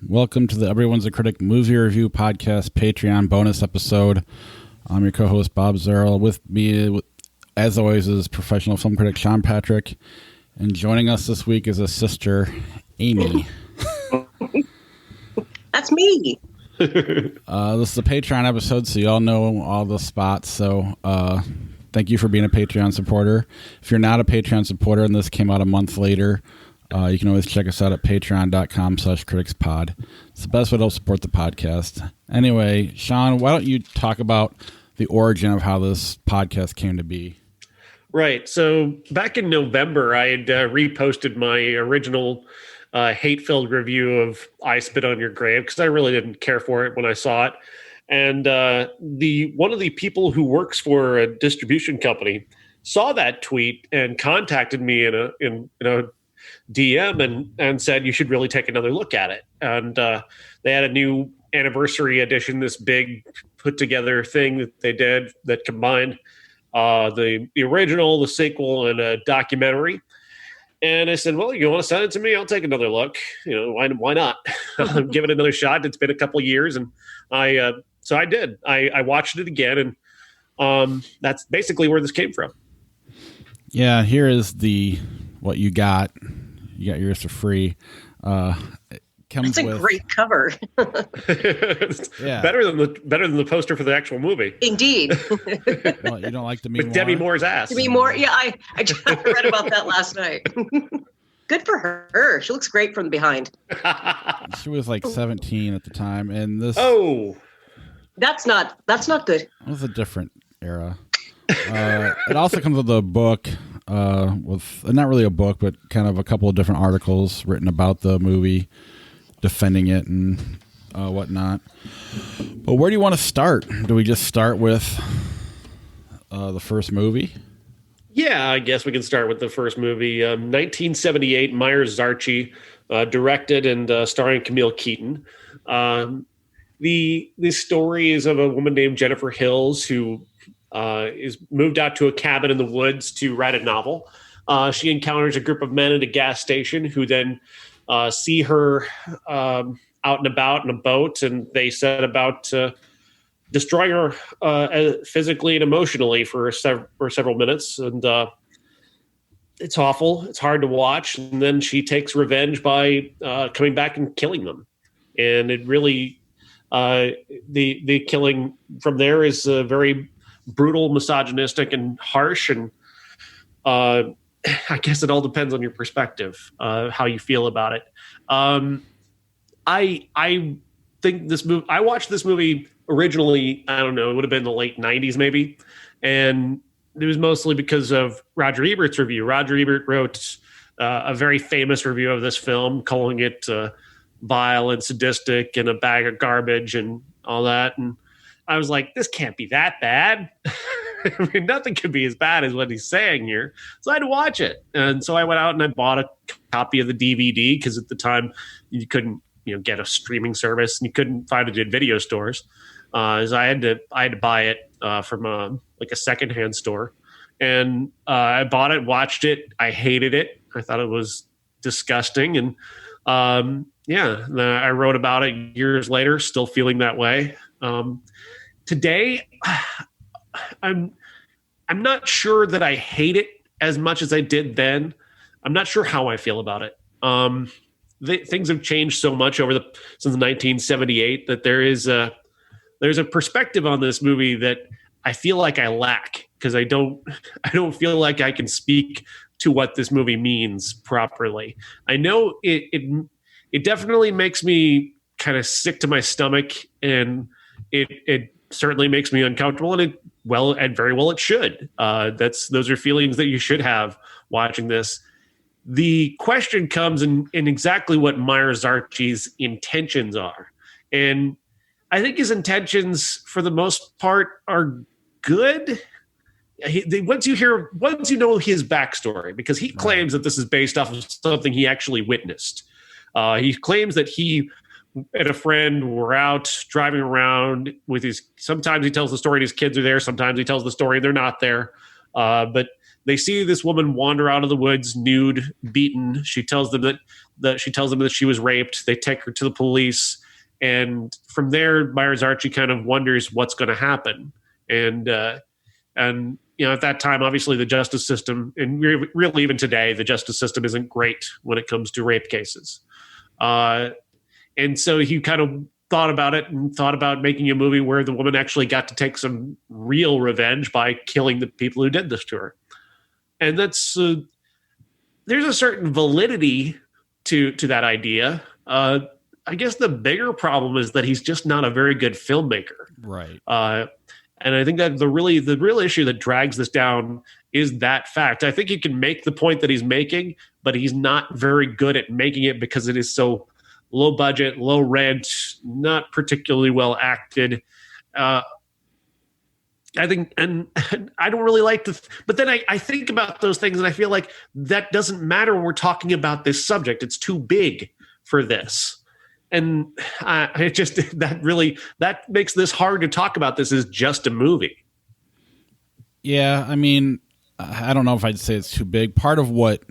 Welcome to the Everyone's a Critic movie review podcast Patreon bonus episode. I'm your co-host Bob Zerl. With me, as always, is professional film critic Sean Patrick. And joining us this week is his sister, Amy. That's me. This is a Patreon episode, so you all know all the spots. So thank you for being a Patreon supporter. If you're not a Patreon supporter and this came out a month later, you can always check us out at patreon.com/criticspod. It's the best way to help support the podcast. Anyway, Sean, why don't you talk about the origin of how this podcast came to be? Right. So back in November, I had reposted my original hate-filled review of I Spit on Your Grave because I really didn't care for it when I saw it. And one of the people who works for a distribution company saw that tweet and contacted me in a DM and said, you should really take another look at it. And they had a new anniversary edition, this big put together thing that they did that combined the original, the sequel, and a documentary. And I said, well, you want to send it to me? I'll take another look. You know, why not? Give it another shot. It's been a couple of years. And so I did. I watched it again. And that's basically where this came from. Yeah, here is what you got. You got yours for free. That's a great cover. Yeah. Better than the poster for the actual movie. Indeed. Well, you don't like Demi Moore? With Demi Moore's ass. Demi Moore, yeah, I read about that last night. Good for her. She looks great from behind. She was like 17 at the time, and this. Oh, that's not good. It was a different era. It also comes with a book. With not really a book, but kind of a couple of different articles written about the movie, defending it and whatnot. But where do you want to start? Do we just start with the first movie? Yeah, I guess we can start with the first movie. 1978, Meir Zarchi, directed and starring Camille Keaton. The story is of a woman named Jennifer Hills who is moved out to a cabin in the woods to write a novel. She encounters a group of men at a gas station who then see her out and about in a boat, and they set about destroying her physically and emotionally for several minutes. And it's awful. It's hard to watch. And then she takes revenge by coming back and killing them. And it really, the killing from there is very brutal, misogynistic, and harsh. And I guess it all depends on your perspective, how you feel about it. I think this movie, I watched this movie originally, I don't know, it would have been the late 90s maybe. And it was mostly because of Roger Ebert's review. Roger Ebert wrote a very famous review of this film, calling it vile and sadistic and a bag of garbage and all that. And I was like, this can't be that bad. I mean, nothing could be as bad as what he's saying here. So I had to watch it. And so I went out and I bought a copy of the DVD because at the time you couldn't, get a streaming service and you couldn't find it in video stores. So I had to buy it from a secondhand store. And I bought it, watched it. I hated it. I thought it was disgusting. And I wrote about it years later, still feeling that way. Today, I'm not sure that I hate it as much as I did then. I'm not sure how I feel about it. Things have changed so much since 1978 that there's a perspective on this movie that I feel like I lack because I don't feel like I can speak to what this movie means properly. I know it definitely makes me kind of sick to my stomach, and it certainly makes me uncomfortable, and very well it should. Those are feelings that you should have watching this. The question comes in exactly what Meir Zarchi's intentions are. And I think his intentions, for the most part, are good. Once you know his backstory, because he claims that this is based off of something he actually witnessed. He claims that he and a friend were out driving around with sometimes he tells the story and his kids are there. Sometimes he tells the story and they're not there. But they see this woman wander out of the woods, nude, beaten. She tells them that she tells them that she was raped. They take her to the police. And from there, Meir Zarchi kind of wonders what's going to happen. And at that time, obviously the justice system, and really even today, the justice system isn't great when it comes to rape cases. And so he kind of thought about it and thought about making a movie where the woman actually got to take some real revenge by killing the people who did this to her. And that's there's a certain validity to that idea. I guess the bigger problem is that he's just not a very good filmmaker. Right. And I think that the real issue that drags this down is that fact. I think he can make the point that he's making, but he's not very good at making it because it is so low budget, low rent, not particularly well acted. I think, and I don't really like to, but then I think about those things and I feel like that doesn't matter when we're talking about this subject. It's too big for this. And it just, that makes this hard to talk about. This is just a movie. Yeah. I mean, I don't know if I'd say it's too big. Part of what,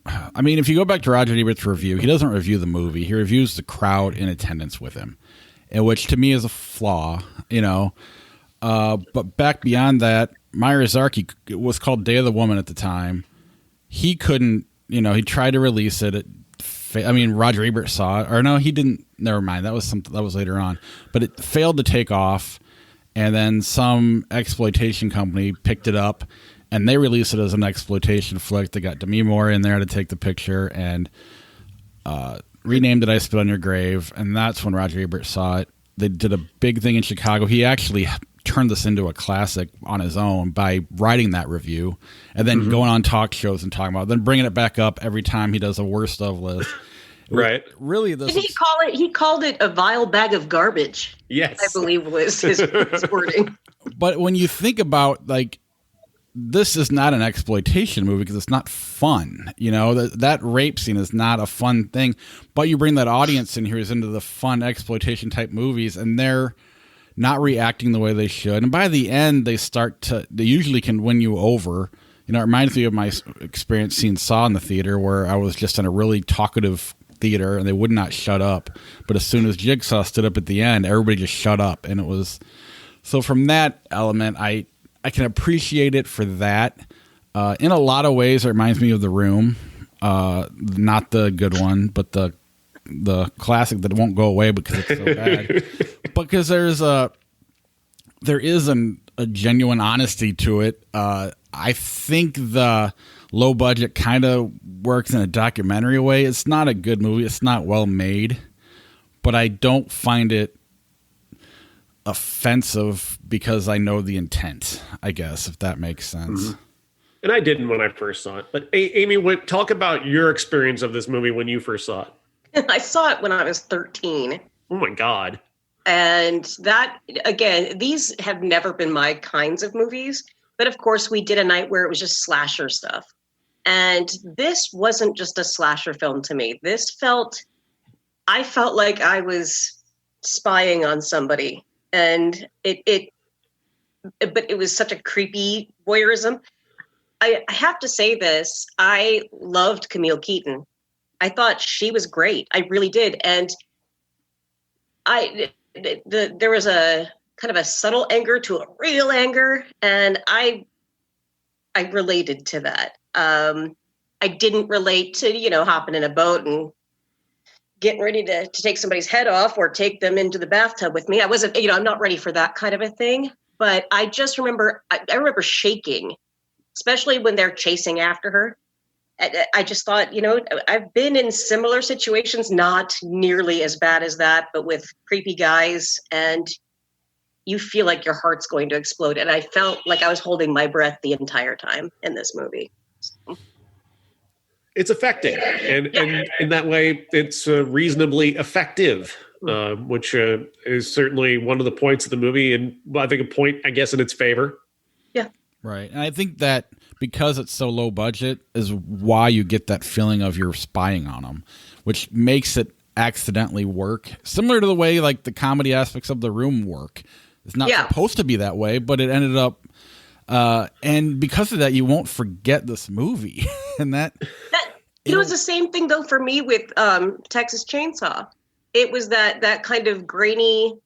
I mean, if you go back to Roger Ebert's review, he doesn't review the movie. He reviews the crowd in attendance with him, and which to me is a flaw, but back beyond that, Meir Zarchi, it was called Day of the Woman at the time. He couldn't, he tried to release it. Roger Ebert saw it, or no, he didn't. Never mind. That was later on, but it failed to take off. And then some exploitation company picked it up, and they released it as an exploitation flick. They got Demi Moore in there to take the picture and renamed it "I Spit on Your Grave." And that's when Roger Ebert saw it. They did a big thing in Chicago. He actually turned this into a classic on his own by writing that review and then going on talk shows and talking about it, then bringing it back up every time he does a worst of list. Right. Really, did he called it a vile bag of garbage. Yes. I believe was his wording. But when you think about, this is not an exploitation movie because it's not fun. That rape scene is not a fun thing, but you bring that audience in here who's into the fun exploitation type movies, and they're not reacting the way they should. And by the end, they usually can win you over. It reminds me of my experience seeing Saw in the theater, where I was just in a really talkative theater and they would not shut up. But as soon as Jigsaw stood up at the end, everybody just shut up. And it was, so from that element, I can appreciate it for that. In a lot of ways, it reminds me of The Room. Not the good one, but the classic that won't go away because it's so bad. Because there is a genuine honesty to it. I think the low budget kind of works in a documentary way. It's not a good movie. It's not well made, but I don't find it offensive because I know the intent, I guess, if that makes sense. Mm-hmm. And I didn't when I first saw it. But Amy, talk about your experience of this movie when you first saw it. I saw it when I was 13. Oh my God. And that, again, these have never been my kinds of movies. But of course, we did a night where it was just slasher stuff. And this wasn't just a slasher film to me. I felt like I was spying on somebody. And but it was such a creepy voyeurism. I have to say this. I loved Camille Keaton. I thought she was great. I really did. And there was a kind of a subtle anger to a real anger. And I related to that. I didn't relate to, hopping in a boat and getting ready to take somebody's head off or take them into the bathtub with me. I wasn't, I'm not ready for that kind of a thing. But I just remember, I remember shaking, especially when they're chasing after her. I just thought, I've been in similar situations, not nearly as bad as that, but with creepy guys, and you feel like your heart's going to explode. And I felt like I was holding my breath the entire time in this movie. It's affecting. And in that way, it's reasonably effective, which is certainly one of the points of the movie. And I think a point, I guess, in its favor. Yeah. Right. And I think that because it's so low budget is why you get that feeling of you're spying on them, which makes it accidentally work. Similar to the way like the comedy aspects of The Room work. It's not supposed to be that way, but it ended up. And because of that, you won't forget this movie. And that It was the same thing though for me with Texas Chainsaw. It was that kind of grainy.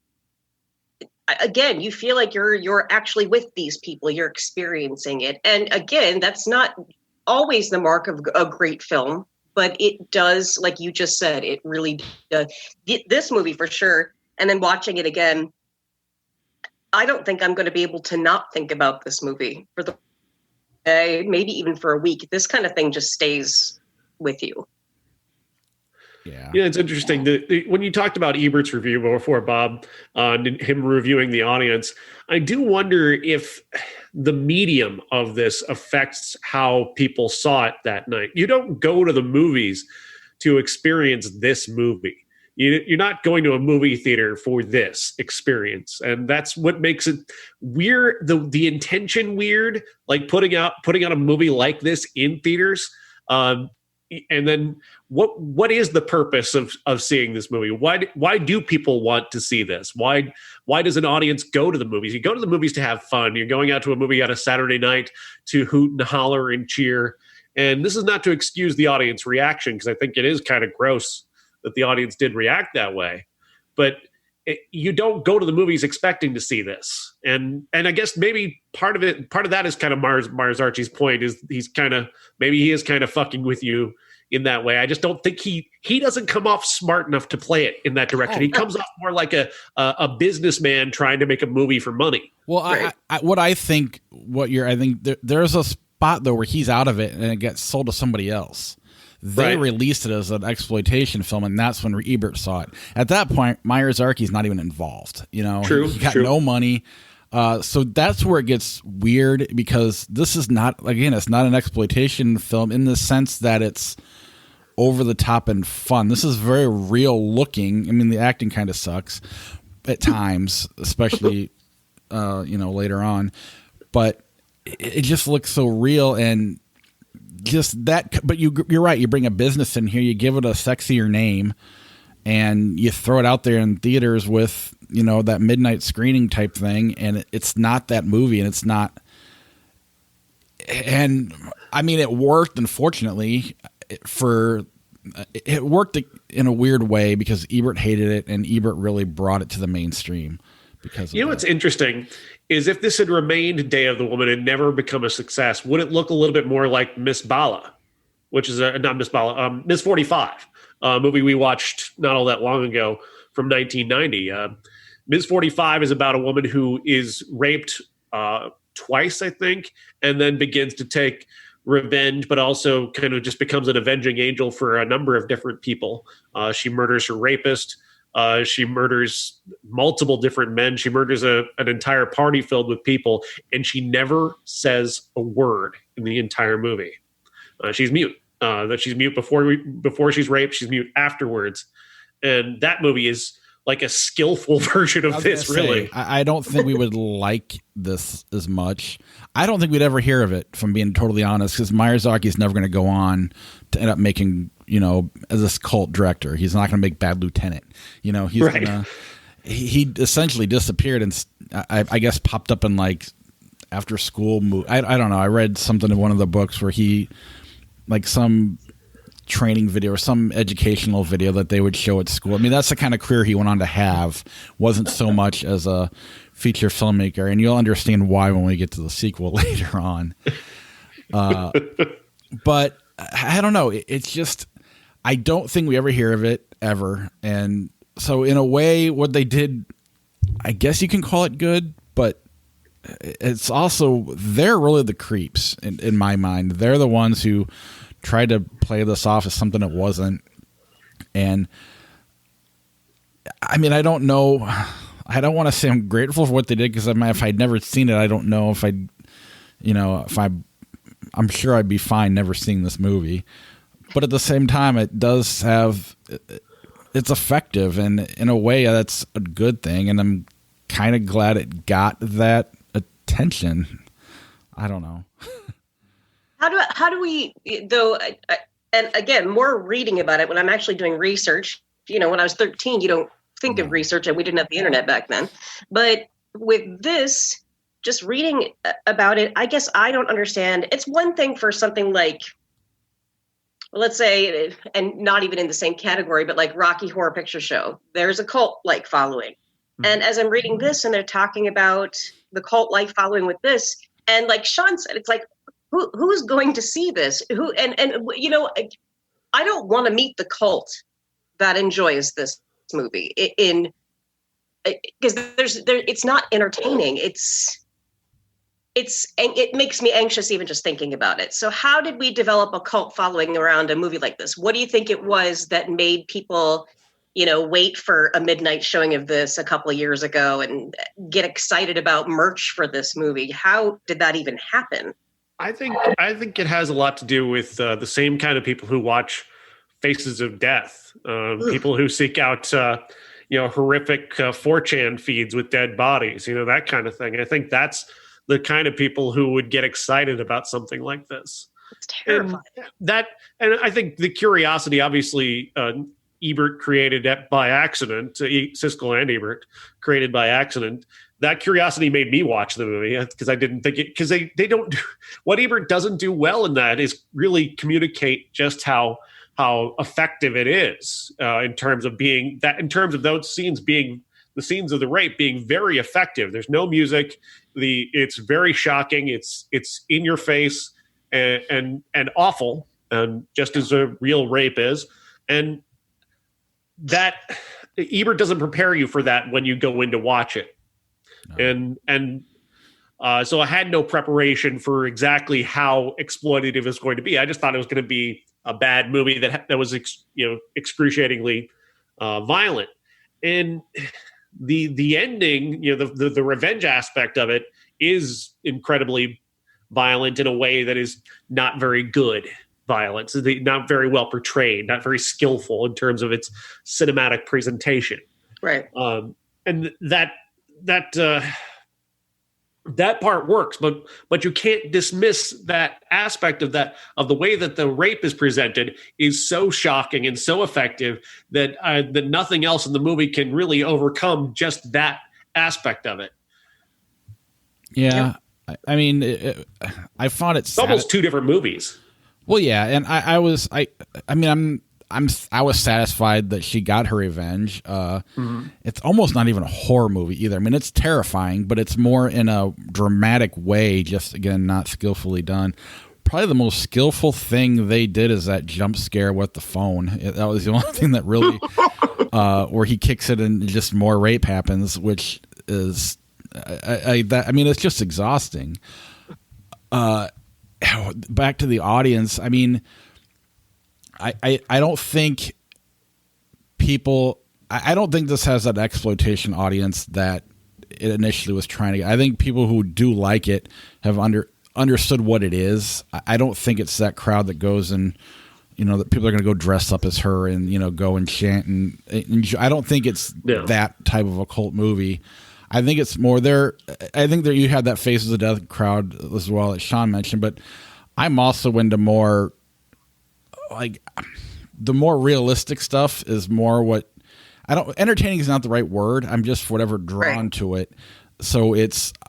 Again, you feel like you're actually with these people, you're experiencing it, and again, that's not always the mark of a great film, but it does, like you just said, it really does. This movie for sure, and then watching it again, I don't think I'm going to be able to not think about this movie for the day, maybe even for a week. This kind of thing just stays with you. Yeah, it's interesting. When you talked about Ebert's review before, Bob, and him reviewing the audience, I do wonder if the medium of this affects how people saw it that night. You don't go to the movies to experience this movie. You're not going to a movie theater for this experience, and that's what makes it weird. The intention weird, like putting out a movie like this in theaters. And then what is the purpose of seeing this movie? Why do people want to see this? Why does an audience go to the movies? You go to the movies to have fun. You're going out to a movie on a Saturday night to hoot and holler and cheer. And this is not to excuse the audience reaction, because I think it is kind of gross that the audience did react that way. But you don't go to the movies expecting to see this. And I guess maybe part of that is kind of Meir Zarchi's point, is he is kind of fucking with you in that way. I just don't think he doesn't come off smart enough to play it in that direction. He comes off more like a businessman trying to make a movie for money. Well, right. I think there's a spot though where he's out of it and it gets sold to somebody else. They released it as an exploitation film, and that's when Ebert saw it. At that point, Meir Zarchi's not even involved. True, he got no money. So that's where it gets weird, because this is not, again, it's not an exploitation film in the sense that it's over the top and fun. This is very real looking. I mean, the acting kind of sucks at times, especially, later on, but it just looks so real. And just that, but you're right. You bring a business in here, you give it a sexier name, and you throw it out there in theaters with, that midnight screening type thing, and it's not that movie, and it's not. And I mean, it worked. Unfortunately, it worked in a weird way because Ebert hated it, and Ebert really brought it to the mainstream. Because what's interesting is if this had remained Day of the Woman and never become a success, would it look a little bit more like Miss Bala, which is not Miss Bala, Miss 45, a movie we watched not all that long ago from 1990. Miss 45 is about a woman who is raped twice, I think, and then begins to take revenge, but also kind of just becomes an avenging angel for a number of different people. She murders her rapist. She murders multiple different men. She murders an entire party filled with people, and she never says a word in the entire movie. She's mute. That she's mute before she's raped. She's mute afterwards, and that movie is like a skillful version of this. Really, I don't think we would like this as much. I don't think we'd ever hear of it, if I'm being totally honest, because Meir Zarchi is never going to go on to end up making, as this cult director. He's not going to make Bad Lieutenant. He's right. gonna. He essentially disappeared and I guess popped up in like after school movie. I don't know. I read something in one of the books where he, like some training video or some educational video that they would show at school. I mean, that's the kind of career he went on to have. Wasn't so much as a feature filmmaker, and you'll understand why when we get to the sequel later on. But I don't know. It's just, I don't think we ever hear of it ever. And so in a way, what they did, I guess you can call it good, but it's also, they're really the creeps in my mind. They're the ones who tried to play this off as something it wasn't. And I mean, I don't know. I don't want to say I'm grateful for what they did, because if I'd never seen it, I don't know if I'm sure I'd be fine never seeing this movie. But at the same time, it does have, it's effective, and in a way that's a good thing. And I'm kind of glad it got that attention. I don't know. How do we, though, and again, more reading about it when I'm actually doing research. When I was 13, you don't think of research, and we didn't have the internet back then. But with this, just reading about it, I guess I don't understand. It's one thing for something like let's say, and not even in the same category, but like Rocky Horror Picture Show, there's a cult like following. Mm-hmm. And as I'm reading this and they're talking about the cult like following with this, and like Sean said, it's like, who's going to see this? And I don't want to meet the cult that enjoys this movie because it's not entertaining. It makes me anxious even just thinking about it. So how did we develop a cult following around a movie like this? What do you think it was that made people, wait for a midnight showing of this a couple of years ago and get excited about merch for this movie? How did that even happen? I think it has a lot to do with the same kind of people who watch Faces of Death, people who seek out horrific 4chan feeds with dead bodies, that kind of thing. I think that's the kind of people who would get excited about something like this. It's terrifying. And I think the curiosity, obviously, Ebert created it by accident. Siskel and Ebert created by accident. That curiosity made me watch the movie because I didn't think it, because they don't do what Ebert doesn't do well in that is really communicate just how effective it is in terms of those scenes being the scenes of the rape being very effective. There's no music. It's very shocking. It's in your face and awful, just as a real rape is. And that Ebert doesn't prepare you for that when you go in to watch it. No. So I had no preparation for exactly how exploitative it was going to be. I just thought it was going to be a bad movie that was excruciatingly violent. And the ending, the revenge aspect of it is incredibly violent in a way that is not very good violence, not very well portrayed, not very skillful in terms of its cinematic presentation. Right. And that part works, but you can't dismiss that aspect of the way that the rape is presented is so shocking and so effective that nothing else in the movie can really overcome just that aspect of it. Yeah, I mean, I found it's almost two different movies. Well, yeah, and I was satisfied that she got her revenge. It's almost not even a horror movie either. I mean, it's terrifying, but it's more in a dramatic way, just, again, not skillfully done. Probably the most skillful thing they did is that jump scare with the phone. That was the only thing that really, where he kicks it and just more rape happens, which is, it's just exhausting. Back to the audience, I mean, I don't think I don't think this has that exploitation audience that it initially was trying to get. I think people who do like it have understood what it is. I don't think it's that crowd that goes and, that people are going to go dress up as her and, go and chant. And I don't think it's that type of a cult movie. I think it's more there. I think that you had that Faces of Death crowd as well, as Sean mentioned, but I'm also into more, like, the more realistic stuff is more what entertaining is not the right word. I'm just whatever drawn to it. So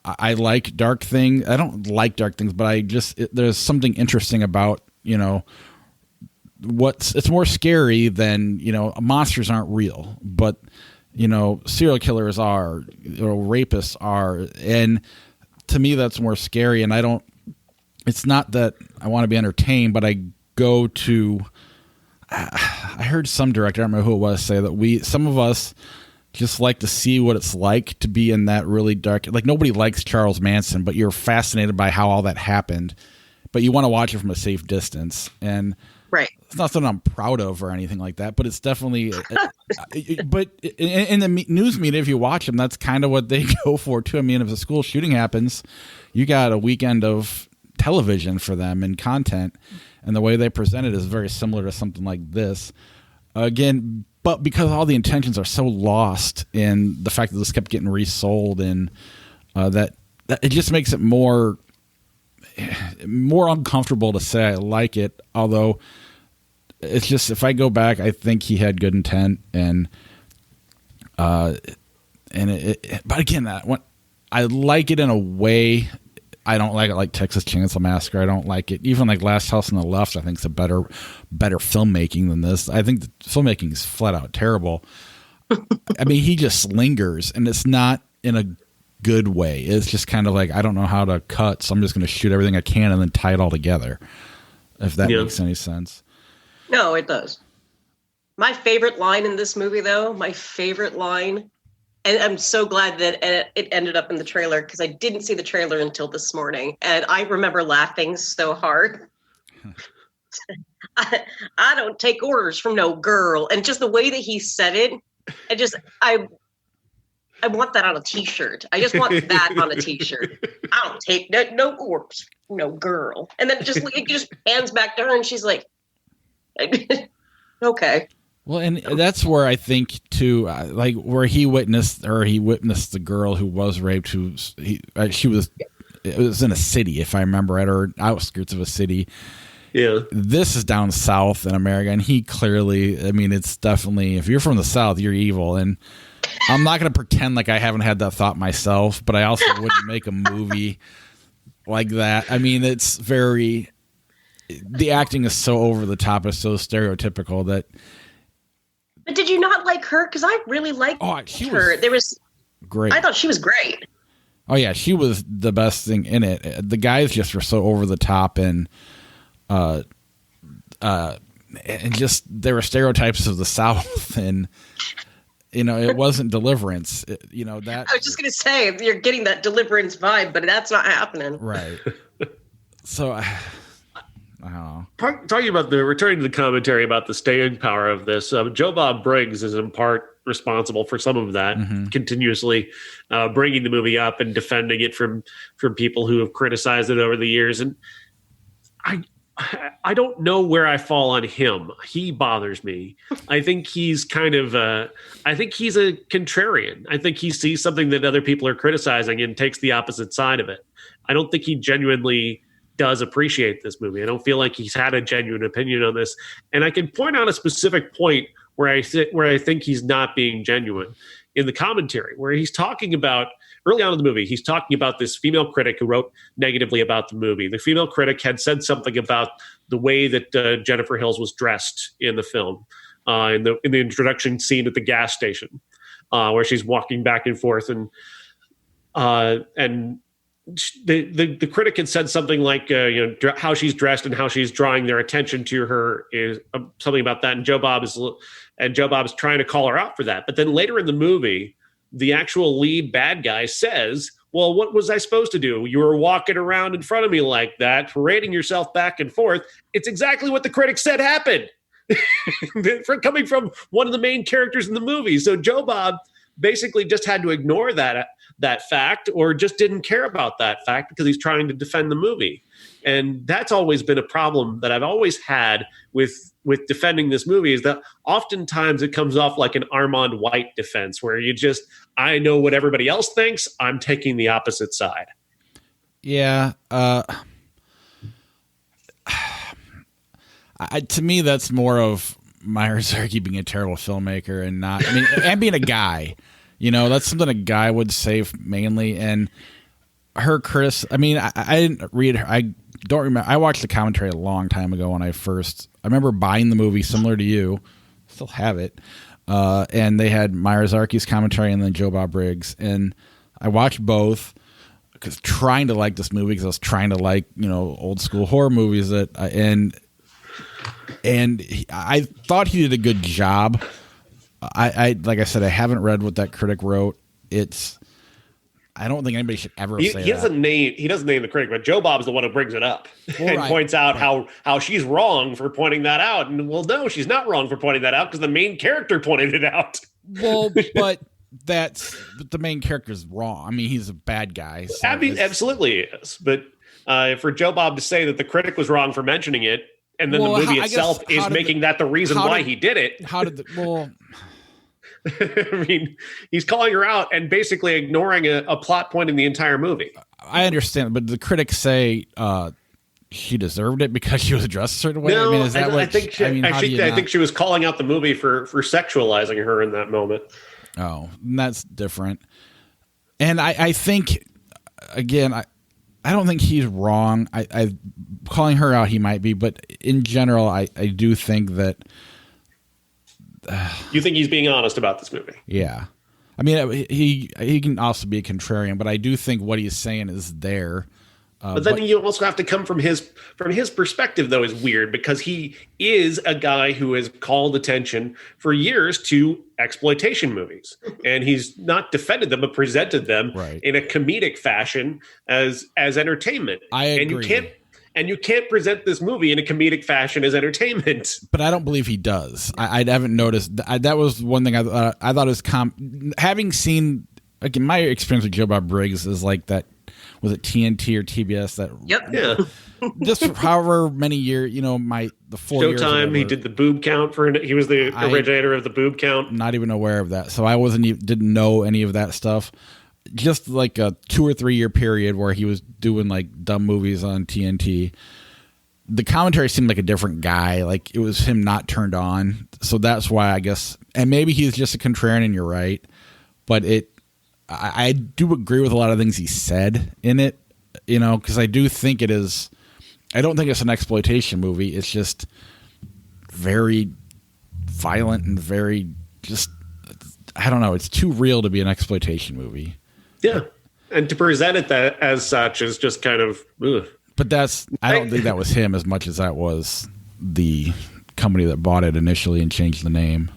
I like dark things. I don't like dark things, but there's something interesting about, it's more scary than, monsters aren't real, but, serial killers are, rapists are. And to me, that's more scary. And it's not that I want to be entertained, but I go to, I heard some director, I don't remember who it was, say that some of us just like to see what it's like to be in that really dark, like nobody likes Charles Manson, but you're fascinated by how all that happened, but you want to watch it from a safe distance. And it's not something I'm proud of or anything like that, but it's definitely, but in the news media, if you watch them, that's kind of what they go for too. I mean, if a school shooting happens, you got a weekend of television for them and content, and the way they present it is very similar to something like this. Again, but because all the intentions are so lost in the fact that this kept getting resold, and that it just makes it more uncomfortable to say I like it. Although it's just, if I go back, I think he had good intent, but again, I like it in a way I don't like it, like Texas Chainsaw Massacre. I don't like it. Even like Last House on the Left, I think is a better filmmaking than this. I think the filmmaking is flat out terrible. I mean, he just lingers, and it's not in a good way. It's just kind of like, I don't know how to cut, so I'm just going to shoot everything I can and then tie it all together. If that makes any sense. No, it does. My favorite line in this movie, though, and I'm so glad that it ended up in the trailer because I didn't see the trailer until this morning. And I remember laughing so hard. I don't take orders from no girl. And just the way that he said it, I want that on a t-shirt. I just want that on a t-shirt. I don't take no orders from no girl. And then it just pans back to her and she's like, okay. Well, and that's where I think too, like where he witnessed the girl who was raped. It was in a city, if I remember right, or outskirts of a city. Yeah. This is down south in America, and he clearly, I mean, it's definitely, if you're from the South, you're evil. And I'm not going to pretend like I haven't had that thought myself, but I also wouldn't make a movie like that. I mean, the acting is so over the top, it's so stereotypical that. But did you not like her? Because I really liked her. There was great. I thought she was great. Oh yeah, she was the best thing in it. The guys just were so over the top, and just there were stereotypes of the South, and it wasn't Deliverance. That I was just gonna say you're getting that Deliverance vibe, but that's not happening. Right. So I don't know. Talking about returning to the commentary about the staying power of this, Joe Bob Briggs is in part responsible for some of that, continuously bringing the movie up and defending it from people who have criticized it over the years. And I don't know where I fall on him. He bothers me. I think he's I think he's a contrarian. I think he sees something that other people are criticizing and takes the opposite side of it. I don't think he genuinely does appreciate this movie. I don't feel like he's had a genuine opinion on this. And I can point out a specific point where I think he's not being genuine in the commentary, where he's talking about early on in the movie, he's talking about this female critic who wrote negatively about the movie. The female critic had said something about the way that Jennifer Hills was dressed in the film, in the introduction scene at the gas station, where she's walking back and forth, and the critic had said something like, how she's dressed and how she's drawing their attention to her is something about that. And Joe Bob is trying to call her out for that. But then later in the movie, the actual lead bad guy says, well, what was I supposed to do? You were walking around in front of me like that, parading yourself back and forth. It's exactly what the critic said happened. Coming from one of the main characters in the movie. So Joe Bob basically just had to ignore that fact, or just didn't care about that fact because he's trying to defend the movie. And that's always been a problem that I've always had with defending this movie, is that oftentimes it comes off like an Armand White defense, where I know what everybody else thinks, I'm taking the opposite side. Yeah. To me, that's more of Meir Zarchi being a terrible filmmaker and being a guy. That's something a guy would say mainly. And her I didn't read her. I don't remember. I watched the commentary a long time ago I remember buying the movie similar to you. Still have it. And they had Meir Zarchi's commentary and then Joe Bob Briggs. And I watched both because trying to like this movie, because I was trying to like, old school horror movies and I thought he did a good job. I like I said, I haven't read what that critic wrote. I don't think anybody should ever say he doesn't name the critic, but Joe Bob's the one who brings it up and points out how she's wrong for pointing that out. And well, no, she's not wrong for pointing that out because the main character pointed it out. Well, but the main character is wrong. I mean, he's a bad guy. So absolutely is. But for Joe Bob to say that the critic was wrong for mentioning it, and then the movie itself is making that the reason why he did it. I mean, he's calling her out and basically ignoring a plot point in the entire movie. I understand, but the critics say she deserved it because she was dressed a certain way. No, I mean, is that I think she was calling out the movie for sexualizing her in that moment. Oh, that's different. And I think, again, I don't think he's wrong. I calling her out, he might be, but in general, I do think that. You think he's being honest about this movie? Yeah. I mean, he can also be a contrarian, but I do think what he's saying is there. But then you also have to come from his perspective, though, is weird because he is a guy who has called attention for years to exploitation movies, and he's not defended them but presented them in a comedic fashion as entertainment. I agree. And you can't present this movie in a comedic fashion as entertainment. But I don't believe he does. I haven't noticed. That was one thing I thought was having seen. Like in my experience with Joe Bob Briggs is like that. Was it TNT or TBS? That just for however many years, the 4 years. Showtime. He did the boob count he was the originator of the boob count. Not even aware of that, so I didn't know any of that stuff. Just like a 2 or 3 year period where he was doing like dumb movies on TNT. The commentary seemed like a different guy. Like it was him not turned on. So that's why I guess, and maybe he's just a contrarian and you're right, but I do agree with a lot of things he said in it, because I do think it is, I don't think it's an exploitation movie. It's just very violent and very just, I don't know. It's too real to be an exploitation movie. Yeah. And to present it as such is just kind of, ugh. But I don't think that was him as much as that was the company that bought it initially and changed the name.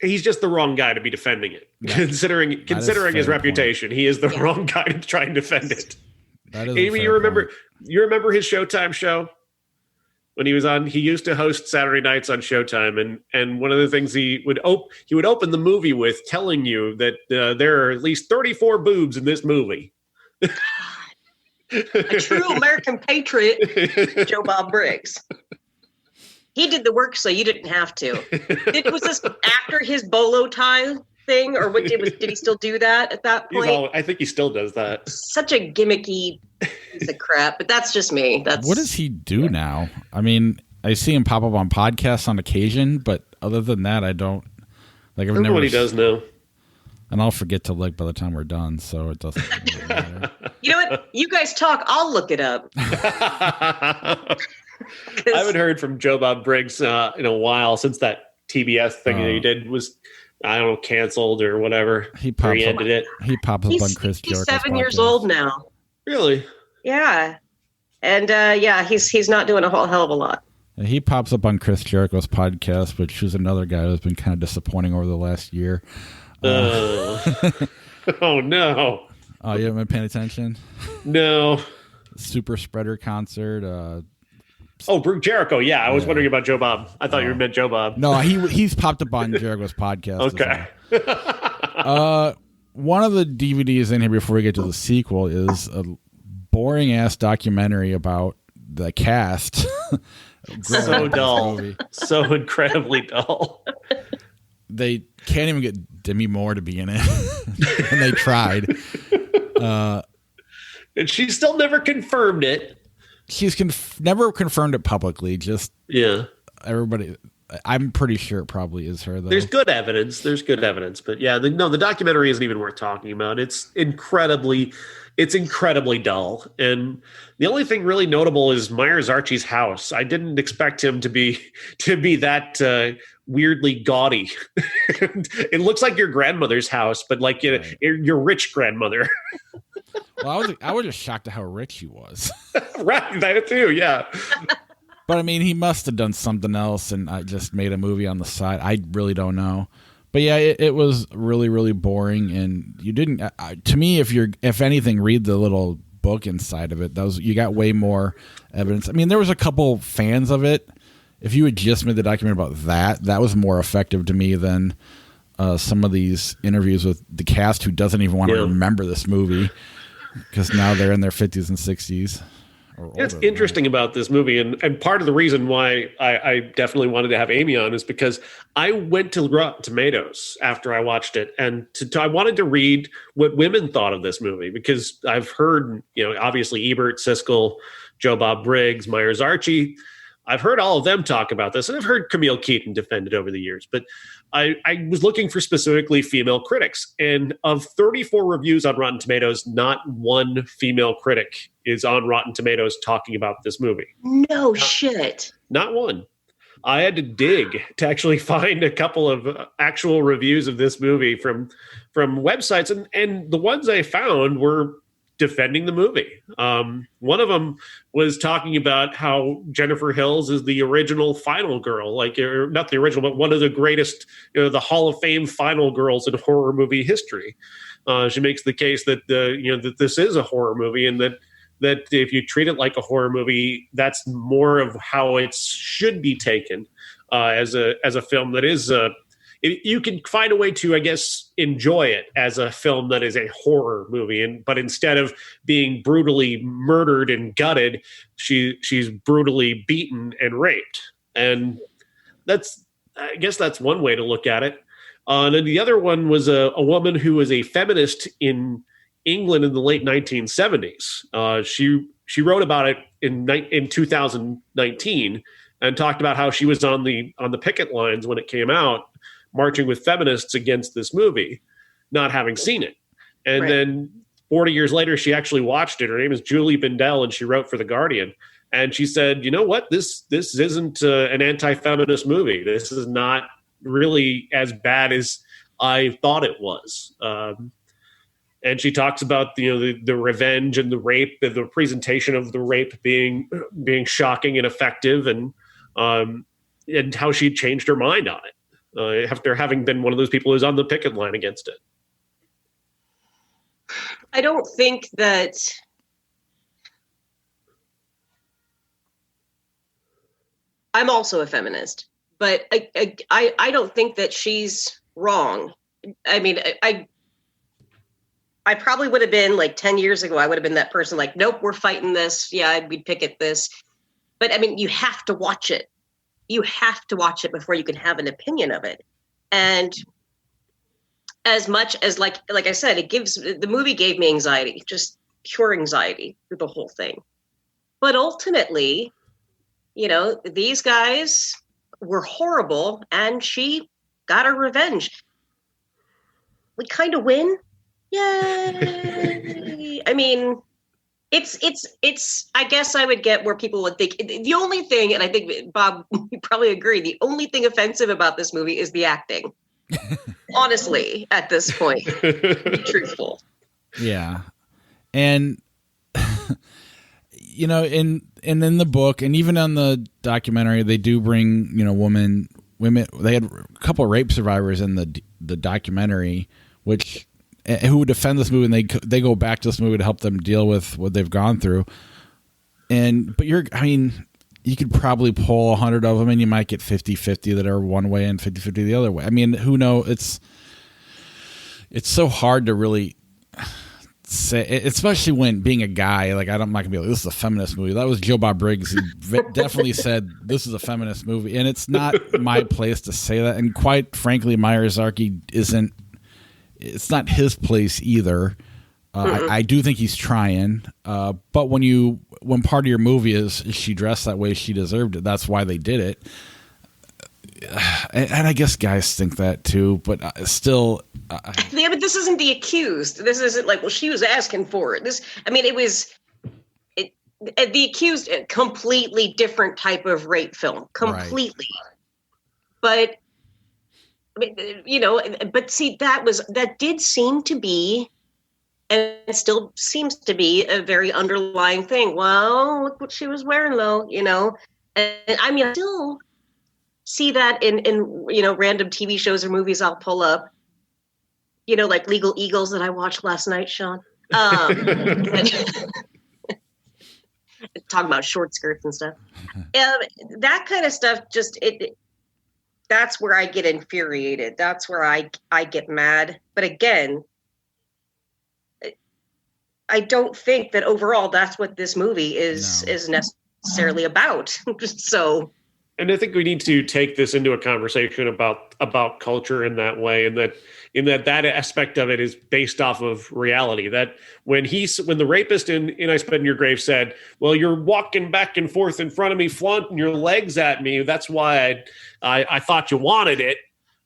He's just the wrong guy to be defending it. Considering his reputation, he is the wrong guy to try and defend it. Amy, you remember his Showtime show? When he was on, he used to host Saturday nights on Showtime, and one of the things he would open the movie with telling you that there are at least 34 boobs in this movie. A true American patriot, Joe Bob Briggs. He did the work, so you didn't have to. Was this after his bolo tie thing, or what? Did he still do that at that point? I think he still does that. Such a gimmicky piece of crap, but that's just me. What does he do now? I mean, I see him pop up on podcasts on occasion, but other than that, I don't. Like, I don't know what he does now. And I'll forget to look by the time we're done, so it doesn't really matter. You know what? You guys talk. I'll look it up. I haven't heard from Joe Bob Briggs in a while since that TBS thing that he did was, I don't know, canceled or whatever. He ended it. He pops up on Chris Jericho's He's 7 podcast. years old now. Really? Yeah. And he's not doing a whole hell of a lot. And he pops up on Chris Jericho's podcast, which is another guy who's been kind of disappointing over the last year. Oh, no. Oh, you haven't been paying attention? No. Super Spreader concert. Jericho. Yeah, I was wondering about Joe Bob. I thought you meant Joe Bob. No, he's popped up on Jericho's podcast. Okay. One of the DVDs in here before we get to the sequel is a boring ass documentary about the cast. So dull. So incredibly dull. They can't even get Demi Moore to be in it. And they tried. And she still never confirmed it. She's never confirmed it publicly. Just everybody. I'm pretty sure it probably is her, though. There's good evidence. But yeah, the documentary isn't even worth talking about. It's incredibly dull. And the only thing really notable is Meir Zarchi's house. I didn't expect him to be that weirdly gaudy. It looks like your grandmother's house, but like your rich grandmother. Well, I was just shocked at how rich he was. Right, that too, yeah. But I mean, he must have done something else and I just made a movie on the side. I really don't know. But yeah, it was really, really boring. And you didn't, to me, if anything, read the little book inside of it. You got way more evidence. I mean, there was a couple fans of it. If you had just made the documentary about that was more effective to me than some of these interviews with the cast who doesn't even want to remember this movie because now they're in their 50s and 60s. It's interesting about this movie, and part of the reason why I definitely wanted to have Amy on is because I went to Rotten Tomatoes after I watched it, and I wanted to read what women thought of this movie because I've heard, obviously Ebert, Siskel, Joe Bob Briggs, Meir Zarchi. I've heard all of them talk about this, and I've heard Camille Keaton defend it over the years. But I was looking for specifically female critics, and of 34 reviews on Rotten Tomatoes, not one female critic is on Rotten Tomatoes talking about this movie. No shit. Not one. I had to dig to actually find a couple of actual reviews of this movie from websites, and the ones I found were defending the movie. One of them was talking about how Jennifer Hills is the original final girl, like not the original, but one of the greatest, the Hall of Fame final girls in horror movie history. She makes the case that that this is a horror movie, and that if you treat it like a horror movie, that's more of how it should be taken as a film that is you can find a way to, I guess, enjoy it as a film that is a horror movie, but instead of being brutally murdered and gutted, she's brutally beaten and raped, and I guess that's one way to look at it. And then the other one was a woman who was a feminist in England in the late 1970s. She wrote about it in 2019 and talked about how she was on the picket lines when it came out, marching with feminists against this movie, not having seen it. And right. Then 40 years later, she actually watched it. Her name is Julie Bindel, and she wrote for The Guardian. And she said, you know what, this isn't an anti-feminist movie. This is not really as bad as I thought it was. And she talks about the revenge and the rape, the presentation of the rape being shocking and effective, and how she changed her mind on it after having been one of those people who's on the picket line against it. I don't think that I'm also a feminist, but I don't think that she's wrong. I mean, I probably would have been like 10 years ago. I would have been that person like, nope, we're fighting this. Yeah, we'd picket this. But I mean, you have to watch it. You have to watch it before you can have an opinion of it. And as much as like I said, the movie gave me anxiety, just pure anxiety through the whole thing. But ultimately, these guys were horrible, and she got her revenge. We kind of win. Yay! I mean, it's I guess I would get where people would think the only thing, and I think Bob, you probably agree, the only thing offensive about this movie is the acting. Honestly, at this point, to be truthful. Yeah. And in the book, and even on the documentary, they do bring, women. They had a couple of rape survivors in the documentary, who would defend this movie, and they go back to this movie to help them deal with what they've gone through. But you could probably pull 100 of them, and you might get 50-50 that are one way and 50-50 the other way. I mean, who knows? It's so hard to really say, especially when being a guy, like I'm not gonna be like, this is a feminist movie. That was Joe Bob Briggs who definitely said this is a feminist movie, and it's not my place to say that. And quite frankly, Meir Zarchi isn't. It's not his place either. I do think he's trying, but when part of your movie is she dressed that way, she deserved it. That's why they did it. And I guess guys think that too, but still. Yeah, but this isn't The Accused. This isn't like, well, she was asking for it. The Accused, a completely different type of rape film, completely. Right. But but see, that did seem to be, and it still seems to be, a very underlying thing. Well, look what she was wearing, though, And I mean, I still see that in random TV shows or movies I'll pull up. Like Legal Eagles that I watched last night, Sean. Talking about short skirts and stuff. That kind of stuff, just that's where I get infuriated. That's where I get mad. But again, I don't think that overall that's what this movie is necessarily about. So, and I think we need to take this into a conversation about culture in that way, and that aspect of it is based off of reality. That when the rapist in I Spit in Your Grave said, well, you're walking back and forth in front of me, flaunting your legs at me, that's why I thought you wanted it.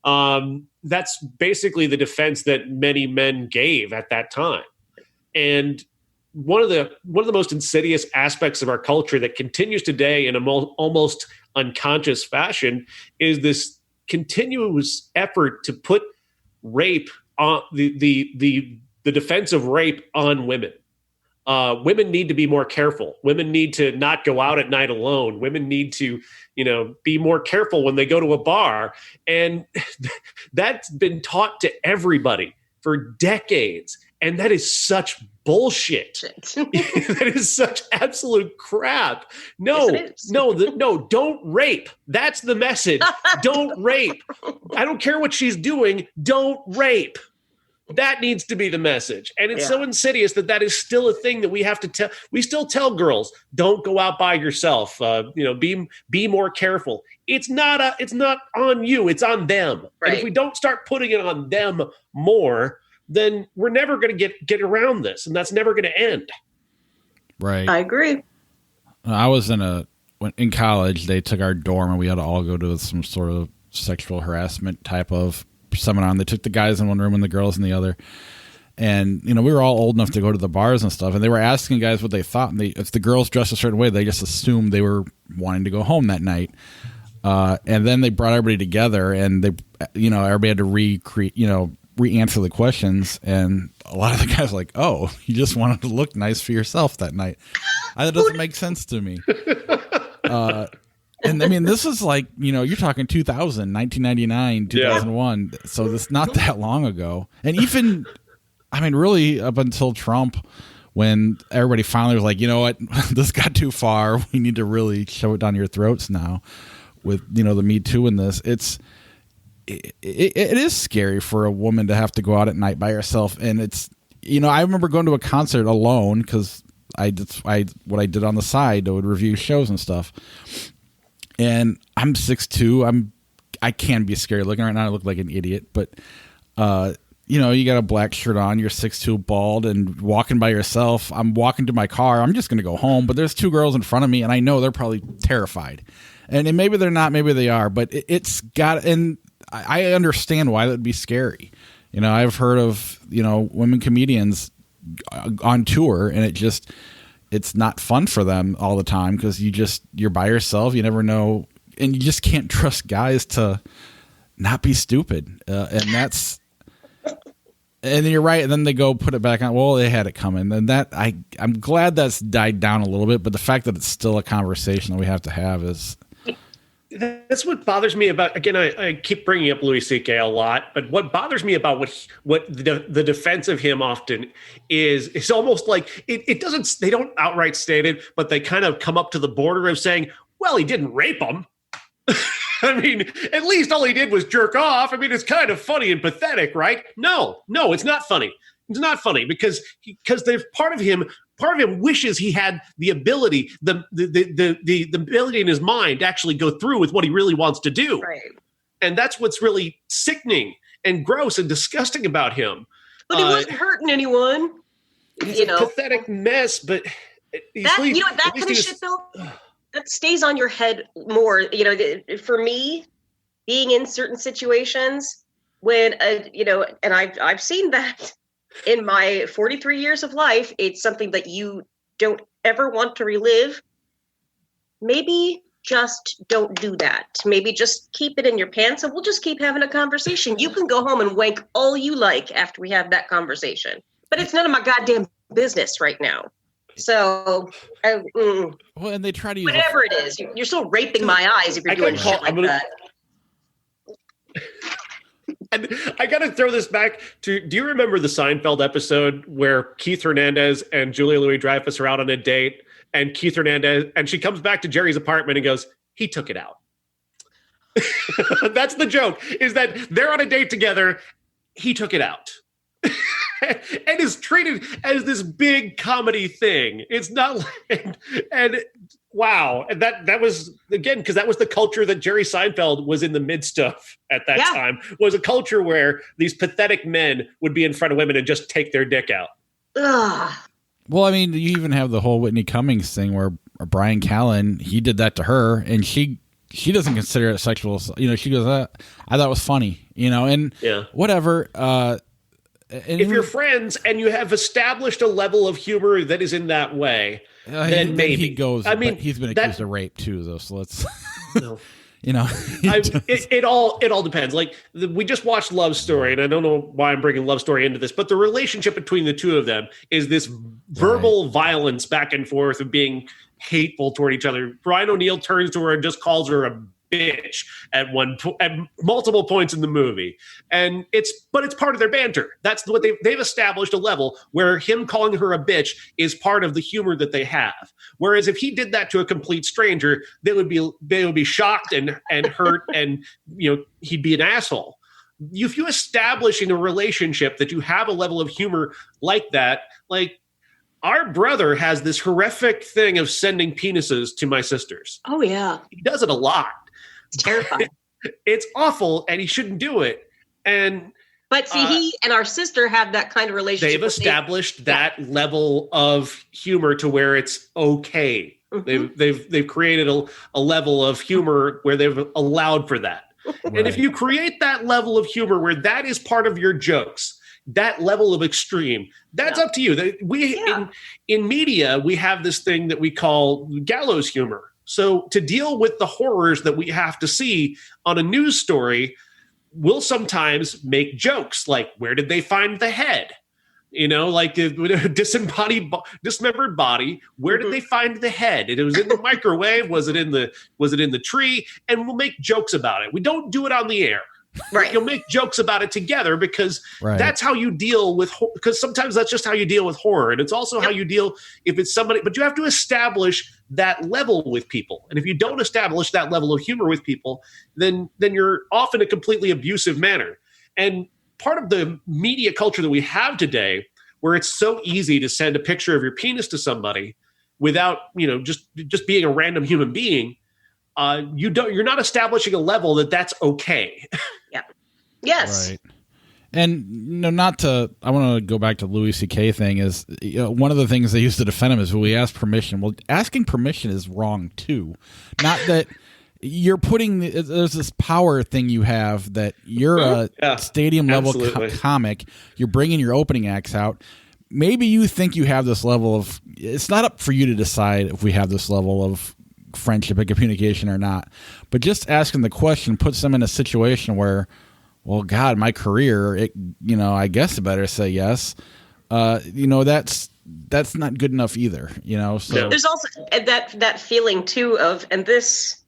That's basically the defense that many men gave at that time. And one of the most insidious aspects of our culture that continues today in a almost unconscious fashion is this continuous effort to put rape on the defense of rape on women. Women need to be more careful. Women need to not go out at night alone. Women need to, be more careful when they go to a bar. And that's been taught to everybody for decades. And that is such bullshit. That is such absolute crap. No, Yes, no, don't rape. That's the message. Don't rape. I don't care what she's doing. Don't rape. That needs to be the message. And it's so insidious that is still a thing that we have to tell. We still tell girls, don't go out by yourself. Be more careful. It's not on you. It's on them. Right. And if we don't start putting it on them more, then we're never going to get around this. And that's never going to end. Right. I agree. I was in college, they took our dorm and we had to all go to some sort of sexual harassment type of seminar. And they took the guys in one room and the girls in the other. And, we were all old enough to go to the bars and stuff. And they were asking guys what they thought. And if the girls dressed a certain way, they just assumed they were wanting to go home that night. And then they brought everybody together and they, everybody had to re-answer the questions. And a lot of the guys were like, oh, you just wanted to look nice for yourself that night. That doesn't make sense to me. And I mean, this is like, you're talking 2000, 1999, 2001. Yeah. So this not that long ago. And even, really up until Trump, when everybody finally was like, you know what, this got too far. We need to really shove it down your throats now with, the Me Too in this. It is scary for a woman to have to go out at night by herself. And it's, I remember going to a concert alone because what I did on the side, I would review shows and stuff. And I'm 6'2". I can be scary looking right now. I look like an idiot, but you got a black shirt on, you're 6'2", bald, and walking by yourself. I'm walking to my car. I'm just going to go home, but there's two girls in front of me, and I know they're probably terrified. And maybe they're not, maybe they are, but it's got. And I understand why that would be scary. I've heard of women comedians on tour, and it's not fun for them all the time because you're by yourself. You never know. And you just can't trust guys to not be stupid. And you're right. And then they go put it back on. Well, they had it coming. And I'm glad that's died down a little bit, but the fact that it's still a conversation that we have to have is. That's what bothers me about, again, I keep bringing up Louis C.K. a lot, but what bothers me about what the defense of him often is, it's almost like it doesn't, they don't outright state it, but they kind of come up to the border of saying, well, he didn't rape him. I mean, at least all he did was jerk off. I mean, it's kind of funny and pathetic, right? No, it's not funny. It's not funny because there's part of him wishes he had the ability, the ability in his mind to actually go through with what he really wants to do. Right. And that's what's really sickening and gross and disgusting about him. But he wasn't hurting anyone. He's a pathetic mess, but that kind of shit though, that stays on your head more. For me, being in certain situations when and I've seen that. In my 43 years of life, it's something that you don't ever want to relive. Maybe just don't do that. Maybe just keep it in your pants and we'll just keep having a conversation. You can go home and wank all you like after we have that conversation. But it's none of my goddamn business right now. So, well, and they try to use whatever it is. You're still raping my eyes if you're doing shit like that. And I got to throw this back to, do you remember the Seinfeld episode where Keith Hernandez and Julia Louis-Dreyfus are out on a date and Keith Hernandez, and she comes back to Jerry's apartment and goes, he took it out. That's the joke, is that they're on a date together. He took it out. And is treated as this big comedy thing. It's not and wow. And that was, again, because that was the culture that Jerry Seinfeld was in the midst of at that time, was a culture where these pathetic men would be in front of women and just take their dick out. Ugh. Well, I mean, you even have the whole Whitney Cummings thing where Brian Callen, he did that to her and she she doesn't consider it sexual. She goes, I thought it was funny, and whatever. If you're friends and you have established a level of humor that is in that way, then maybe he goes. I mean, he's been accused of rape too, though. So let's, no. It all depends. Like we just watched Love Story, and I don't know why I'm bringing Love Story into this, but the relationship between the two of them is this verbal violence back and forth of being hateful toward each other. Brian O'Neill turns to her and just calls her a bitch at multiple points in the movie, and it's part of their banter. That's what they've established a level where him calling her a bitch is part of the humor that they have. Whereas if he did that to a complete stranger, they would be shocked and hurt, and he'd be an asshole. If you establish in a relationship that you have a level of humor like that, like our brother has this horrific thing of sending penises to my sisters. Oh yeah, he does it a lot. It's terrifying. It's awful, and he shouldn't do it. But see, he and our sister have that kind of relationship. They've established that level of humor to where it's okay. Mm-hmm. They've created a level of humor where they've allowed for that. Right. And if you create that level of humor where that is part of your jokes, that level of extreme, that's up to you. In media, we have this thing that we call gallows humor. So to deal with the horrors that we have to see on a news story, we'll sometimes make jokes like, where did they find the head? Like a dismembered body. Where did they find the head? It was in the microwave. Was it in the tree? And we'll make jokes about it. We don't do it on the air. Right. You'll make jokes about it together because that's how you deal with, because sometimes that's just how you deal with horror. And it's also how you deal if it's somebody, but you have to establish that level with people. And if you don't establish that level of humor with people, then you're off in a completely abusive manner. And part of the media culture that we have today, where it's so easy to send a picture of your penis to somebody without, just being a random human being, you're not establishing a level that's okay. Yeah. Yes. Right. And I want to go back to Louis C.K. thing is, one of the things they used to defend him is when we ask permission. Well, asking permission is wrong too. Not that you're there's this power thing you have that you're a stadium level comic. You're bringing your opening acts out. Maybe you think you have this level of, it's not up for you to decide if we have this level of friendship and communication or not, but just asking the question puts them in a situation where, well, God, my career, I guess I better say yes. That's not good enough either, so there's also that feeling too of, and this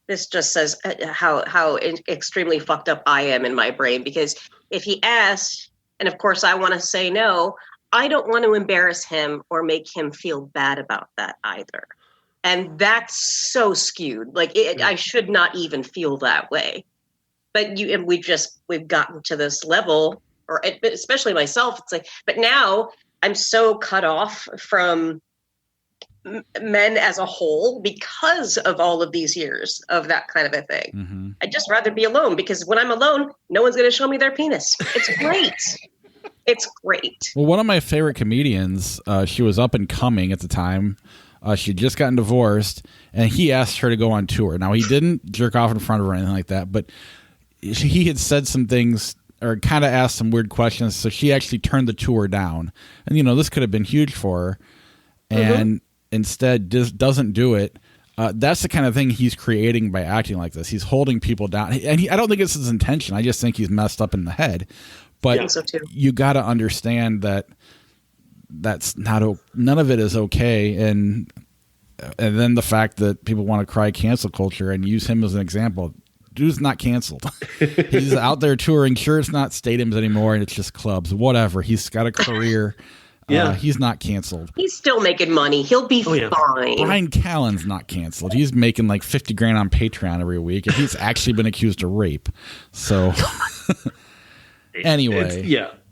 just says how extremely fucked up I am in my brain, because if he asked, and of course I want to say no, I don't want to embarrass him or make him feel bad about that either. And that's so skewed. Like I should not even feel that way. But we've gotten to this level, or especially myself. It's like, but now I'm so cut off from men as a whole because of all of these years of that kind of a thing. Mm-hmm. I'd just rather be alone, because when I'm alone, no one's going to show me their penis. It's great. It's great. Well, one of my favorite comedians, she was up and coming at the time. She'd just gotten divorced, and he asked her to go on tour. Now, he didn't jerk off in front of her or anything like that, but he had said some things or kind of asked some weird questions, so she actually turned the tour down. And, this could have been huge for her, and instead just doesn't do it. That's the kind of thing he's creating by acting like this. He's holding people down. And I don't think it's his intention. I just think he's messed up in the head. But you got to understand that that's none of it is okay, and then the fact that people want to cry cancel culture and use him as an example. Dude's not canceled. He's out there touring. Sure, it's not stadiums anymore and it's just clubs, whatever. He's got a career. He's not canceled. He's still making money. He'll be fine. Brian Callen's not canceled. He's making like $50,000 on Patreon every week, and he's actually been accused of rape. So anyway,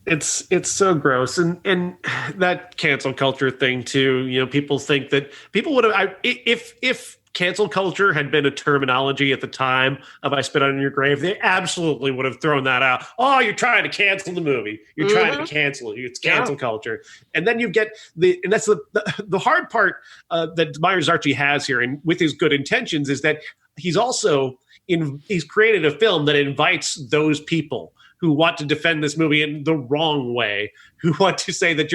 It's so gross, and that cancel culture thing too. People think that people would have if cancel culture had been a terminology at the time of I Spit on Your Grave, they absolutely would have thrown that out. Oh, you're trying to cancel the movie. You're trying to cancel it. It's cancel culture, and then you get and that's the hard part that Meir Zarchi has here, and with his good intentions, is that he's also he's created a film that invites those people who want to defend this movie in the wrong way, who want to say that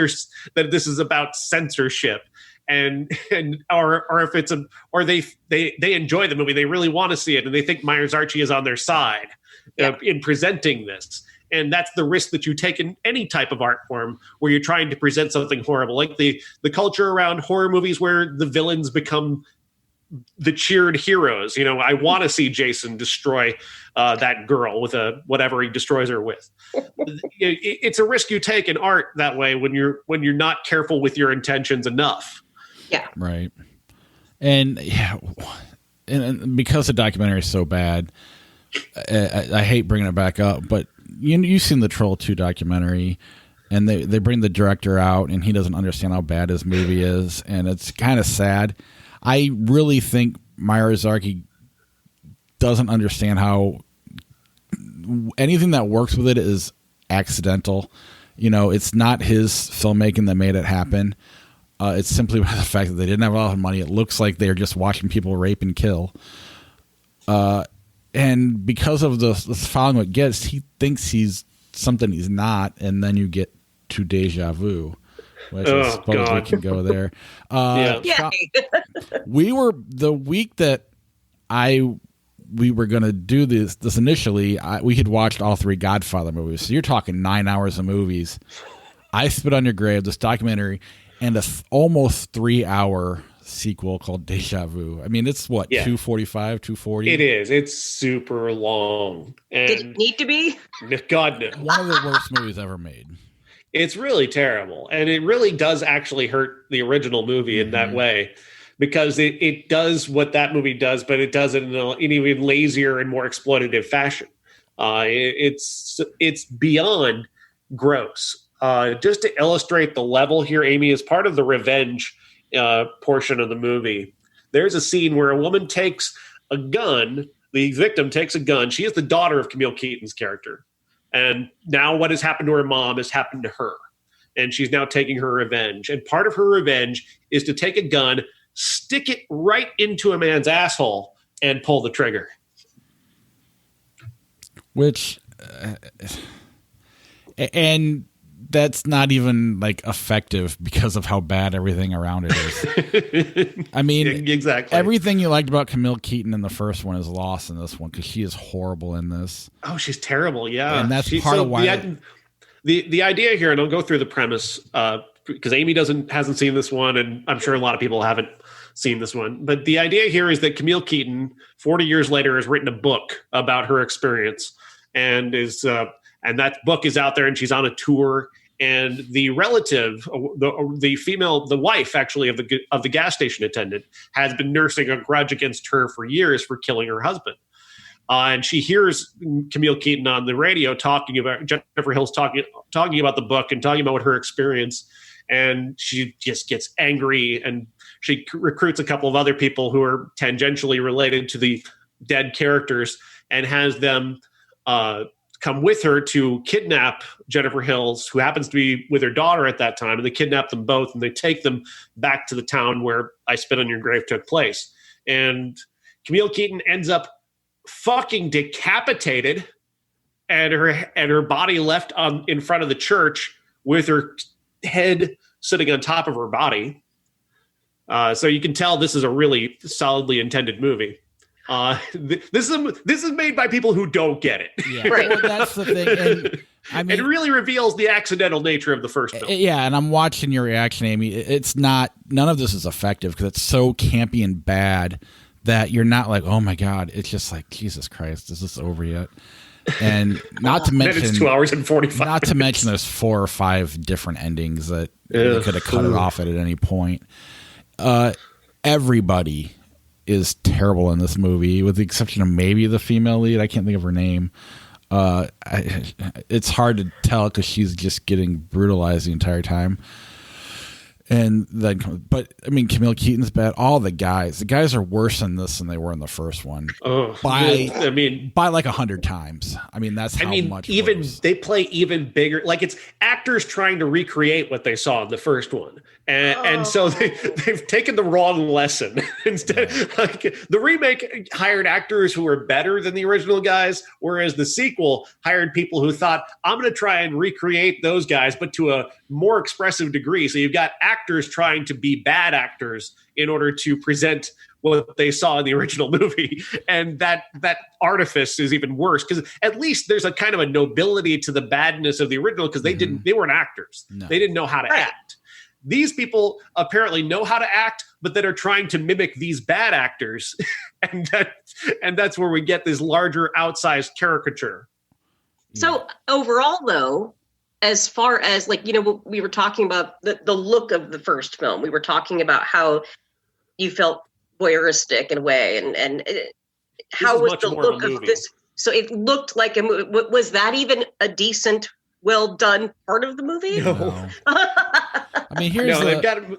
that this is about censorship, or if it's they enjoy the movie, they really want to see it, and they think Meir Zarchi is on their side in presenting this. And that's the risk that you take in any type of art form where you're trying to present something horrible, like the culture around horror movies where the villains become the cheered heroes. I want to see Jason destroy that girl with whatever he destroys her with. It's a risk you take in art that way when you're not careful with your intentions enough. Yeah. Right. And and because the documentary is so bad, I hate bringing it back up, but you've seen the Troll 2 documentary, and they bring the director out, and he doesn't understand how bad his movie is, and it's kind of sad. I really think Meir Zarchi doesn't understand how anything that works with it is accidental. It's not his filmmaking that made it happen. It's simply by the fact that they didn't have a lot of money. It looks like they're just watching people rape and kill. And because of the following it gets, he thinks he's something he's not, and then you get to Deja Vu, which I suppose we can go there. We were the week that we were going to do this initially. We had watched all 3 Godfather movies, so you're talking 9 hours of movies. I Spit on Your Grave, this documentary, and almost 3-hour sequel called Deja Vu. I mean, it's 245, 240. It is. It's super long. And did it need to be? God, no. One of the worst movies ever made. It's really terrible, and it really does actually hurt the original movie in that way, because it does what that movie does, but it does it in an even lazier and more exploitative fashion. It's beyond gross. Just to illustrate the level here, Amy, is part of the revenge portion of the movie. There's a scene where a woman takes a gun. The victim takes a gun. She is the daughter of Camille Keaton's character. And now what has happened to her mom has happened to her. And she's now taking her revenge. And part of her revenge is to take a gun, stick it right into a man's asshole, and pull the trigger. Which, and that's not even effective because of how bad everything around it is. I mean, exactly. Everything you liked about Camille Keaton in the first one is lost in this one, because she is horrible in this. Oh, she's terrible. Yeah. And that's part of why the idea here, and I'll go through the premise, because Amy hasn't seen this one, and I'm sure a lot of people haven't seen this one. But the idea here is that Camille Keaton, 40 years later, has written a book about her experience, and and that book is out there, and she's on a tour. And the relative, the female, the wife actually of the gas station attendant, has been nursing a grudge against her for years for killing her husband. And she hears Camille Keaton on the radio talking about Jennifer Hill's talking about the book and talking about her experience. And she just gets angry, and she recruits a couple of other people who are tangentially related to the dead characters, and has them come with her to kidnap Jennifer Hills, who happens to be with her daughter at that time. And they kidnap them both, and they take them back to the town where I Spit on Your Grave took place. And Camille Keaton ends up fucking decapitated, and her body left in front of the church with her head sitting on top of her body. So you can tell this is a really solidly intended movie. This is made by people who don't get it. Yeah. Right. Well, that's the thing. And, I mean, it really reveals the accidental nature of the first film. Yeah, and I'm watching your reaction, Amy. It's not, none of this is effective because it's so campy and bad that you're not like, oh my God. It's just like, Jesus Christ, is this over yet? And not to mention, it's 2 hours and 45 Not minutes. to mention there's 4 or 5 different endings that they could have cut it off at any point. Everybody is terrible in this movie, with the exception of maybe the female lead. I can't think of her name. It's hard to tell because she's just getting brutalized the entire time. And then, but I mean, Camille Keaton's bad. All the guys are worse in this than they were in the first one. By like 100 times. I mean, that's how much. Even worse. They play even bigger. Like, it's actors trying to recreate what they saw in the first one, And so they've taken the wrong lesson. Instead, like, the remake hired actors who were better than the original guys, whereas the sequel hired people who thought, I'm going to try and recreate those guys, but to a more expressive degree. So you've got actors trying to be bad actors in order to present what they saw in the original movie. And that artifice is even worse, because at least there's a kind of a nobility to the badness of the original, because they weren't actors. No. They didn't know how to act. These people apparently know how to act, but that are trying to mimic these bad actors. and that's where we get this larger outsized caricature. So overall, though, as far as, like, you know, we were talking about the look of the first film. We were talking about how you felt voyeuristic in a way, and how was the look of this? So it looked like a movie. Was that even a decent, well done part of the movie? No. I mean,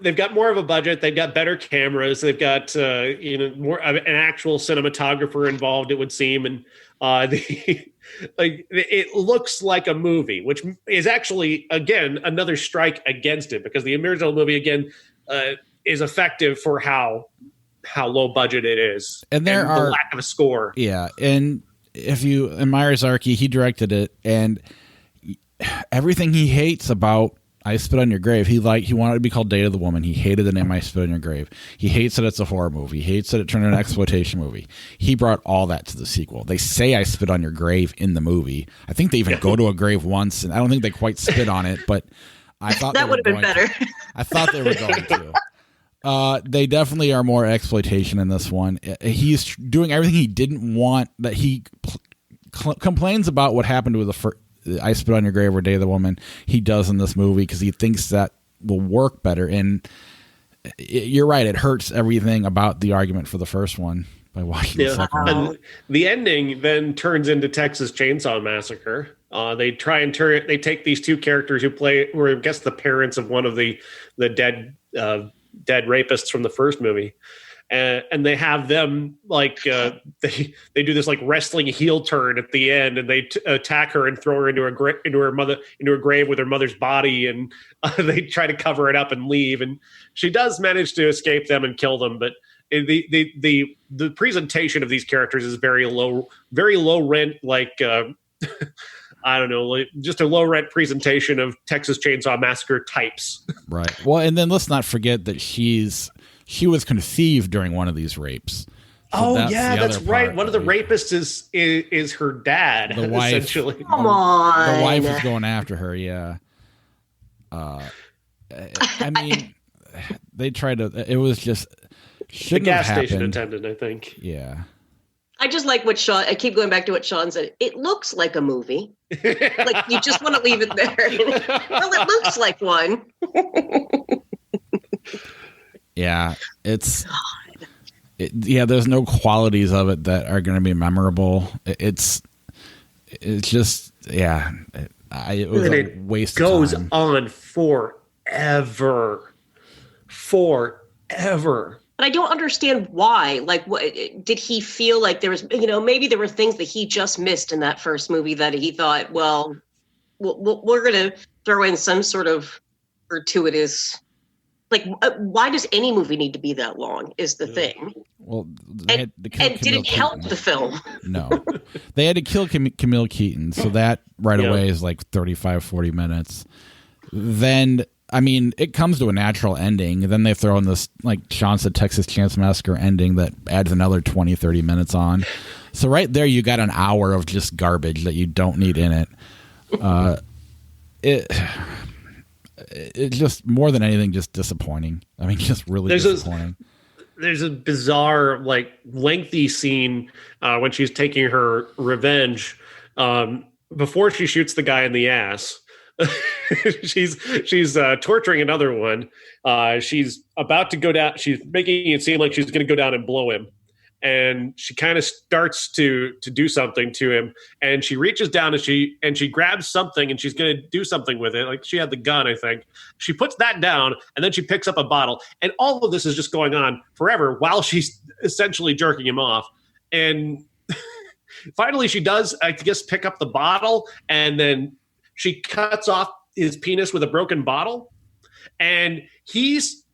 they've got more of a budget. They've got better cameras. They've got more an actual cinematographer involved, it would seem, and it looks like a movie, which is actually, again, another strike against it, because the original movie, again, is effective for how low budget it is, and the lack of a score. Yeah, and Meir Zarchi, he directed it, and everything he hates about I Spit on Your Grave, he wanted it to be called Day of the Woman. He hated the name I Spit on Your Grave. He hates that it's a horror movie. He hates that it turned into an exploitation movie. He brought all that to the sequel. They say I spit on your grave in the movie. I think they even go to a grave once, and I don't think they quite spit on it, but I thought that would have been better. I thought they were going to. They definitely are more exploitation in this one. He's doing everything he didn't want, that he complains about what happened with the I Spit on Your Grave or Day of the Woman. He does in this movie because he thinks that will work better. And you're right, it hurts everything about the argument for the first one by watching the second one. And the ending then turns into Texas Chainsaw Massacre. They try and they take these two characters who were, I guess, the parents of one of the dead rapists from the first movie, and they have them they do this like wrestling heel turn at the end, and they attack her and throw her into a grave with her mother's body, and they try to cover it up and leave, and she does manage to escape them and kill them, but the presentation of these characters is very low rent, like I don't know, like just a low rent presentation of Texas Chainsaw Massacre types. Right. Well, and then let's not forget that she was conceived during one of these rapes. So that's right. One of the rapists is her dad. The wife, essentially. Come on. The wife is going after her. Yeah. I mean, they tried to. It was just shouldn't have happened. The gas station attendant, I think. Yeah. I just like what Sean. I keep going back to what Sean said. It looks like a movie. Like, you just want to leave it there. Well, it looks like one. Yeah, there's no qualities of it that are going to be memorable. It's just, yeah, it was a waste of time. It goes on forever. But I don't understand why. Like, what did he feel like there was, maybe there were things that he just missed in that first movie that he thought, well, we're going to throw in some sort of gratuitous, like, why does any movie need to be that long is the thing. Well, and did it help the film? No. They had to kill Camille Keaton, so that away is like 35, 40 minutes. Then, I mean, it comes to a natural ending. Then they throw in this, like Sean said, Texas Chainsaw Massacre ending that adds another 20, 30 minutes on. So right there, you got an hour of just garbage that you don't need in it. It's just, more than anything, just disappointing. I mean, just really disappointing. There's a bizarre, like, lengthy scene when she's taking her revenge before she shoots the guy in the ass. she's torturing another one. She's about to go down. She's making it seem like she's going to go down and blow him. And she kind of starts to do something to him, and she reaches down and she grabs something, and she's going to do something with it. Like, she had the gun, I think. She puts that down, and then she picks up a bottle, and all of this is just going on forever while she's essentially jerking him off. And finally, she does, I guess, pick up the bottle, and then she cuts off his penis with a broken bottle. And he's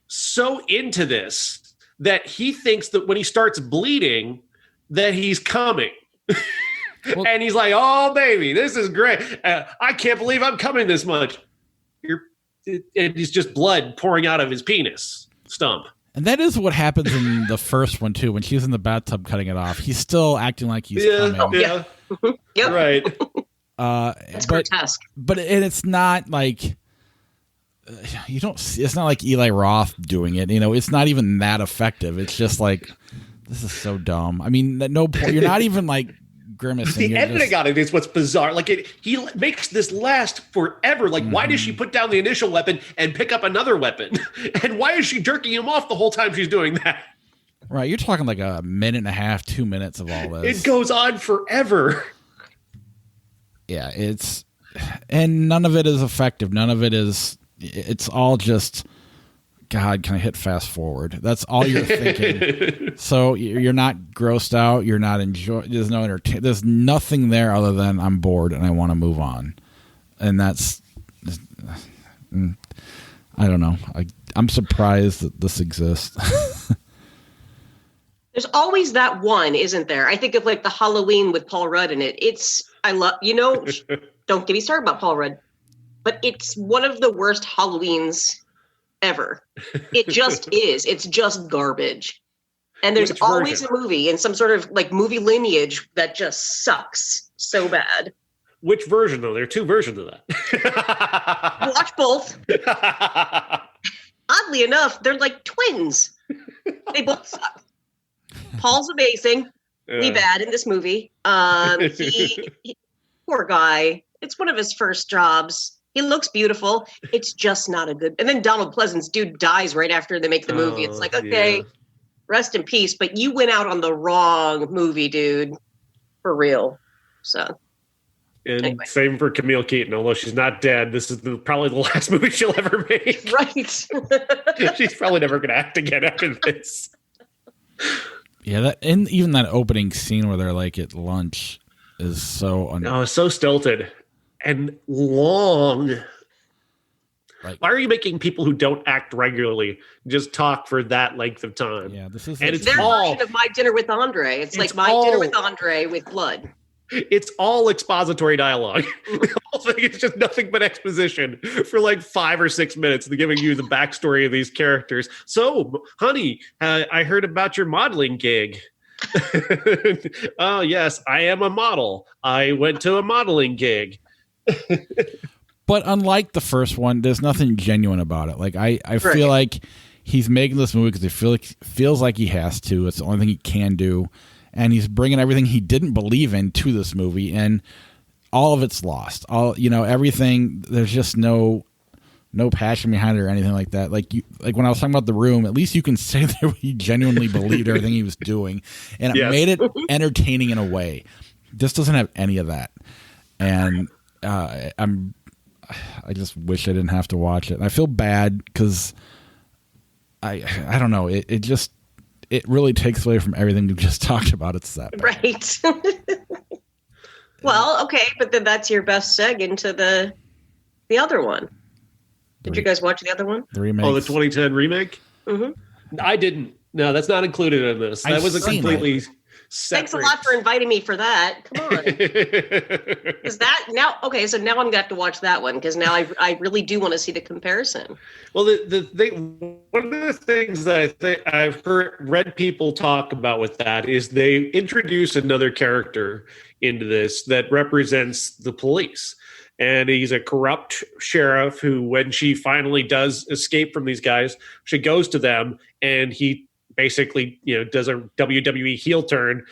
so into this that he thinks that when he starts bleeding, that he's coming. Well, and he's like, oh, baby, this is great. I can't believe I'm coming this much. And it's just blood pouring out of his penis stump. And that is what happens in the first one, too. When she's in the bathtub cutting it off, he's still acting like he's coming. Oh, yeah. Yep. Right. It's grotesque. But it's not like... you don't. It's not like Eli Roth doing it. It's not even that effective. It's just like, this is so dumb. I mean, no point. You're not even like grimacing. The editing on it is what's bizarre. Like he makes this last forever. Like, why does she put down the initial weapon and pick up another weapon? And why is she jerking him off the whole time she's doing that? Right, you're talking like a minute and a half, 2 minutes of all this. It goes on forever. Yeah, and none of it is effective. None of it is. It's all just, God, can I hit fast forward? That's all you're thinking. So you're not grossed out. You're not enjoying. There's no there's nothing there other than I'm bored and I want to move on. And that's, I don't know. I'm surprised that this exists. There's always that one, isn't there? I think of like the Halloween with Paul Rudd in it. Don't get me started about Paul Rudd. But it's one of the worst Halloweens ever. It just is. It's just garbage. And there's always a movie in some sort of like movie lineage that just sucks so bad. Which version, though? There are two versions of that. Watch both. Oddly enough, they're like twins. They both suck. Paul's amazingly bad in this movie. He poor guy. It's one of his first jobs. He looks beautiful. It's just not a good. And then Donald Pleasance, dude, dies right after they make the movie. It's like, okay, rest in peace. But you went out on the wrong movie, dude. For real. So. And anyway. Same for Camille Keaton. Although she's not dead, this is probably the last movie she'll ever make. Right. She's probably never going to act again after this. Yeah, and even that opening scene where they're like at lunch is so so stilted. And long. Like, why are you making people who don't act regularly just talk for that length of time? Yeah, this is. And it's their version of My Dinner with Andre. It's like My Dinner with Andre with blood. It's all expository dialogue. The whole thing is just nothing but exposition for like 5 or 6 minutes, giving you the backstory of these characters. So, honey, I heard about your modeling gig. Oh, yes, I am a model. I went to a modeling gig. But unlike the first one, there's nothing genuine about it. Like I feel like he's making this movie because he feels like he has to. It's the only thing he can do, and he's bringing everything he didn't believe in to this movie, and all of it's lost. Everything. There's just no passion behind it or anything like that. Like when I was talking about The Room, at least you can say that he genuinely believed everything he was doing, and it made it entertaining in a way. This doesn't have any of that, and. I just wish I didn't have to watch it. And I feel bad because I don't know. It really takes away from everything we've just talked about. It's that bad. Right. Well, okay, but then that's your best seg into the other one. Did you guys watch the other one? The remake. Oh, the 2010 remake? Mm-hmm. I didn't. No, that's not included in this. That was a completely separate. Thanks a lot for inviting me for that. Come on. Is that now? Okay, so now I'm going to have to watch that one because now I really do want to see the comparison. Well, one of the things that I've read people talk about with that is they introduce another character into this that represents the police. And he's a corrupt sheriff who, when she finally does escape from these guys, she goes to them and he basically, does a WWE heel turn,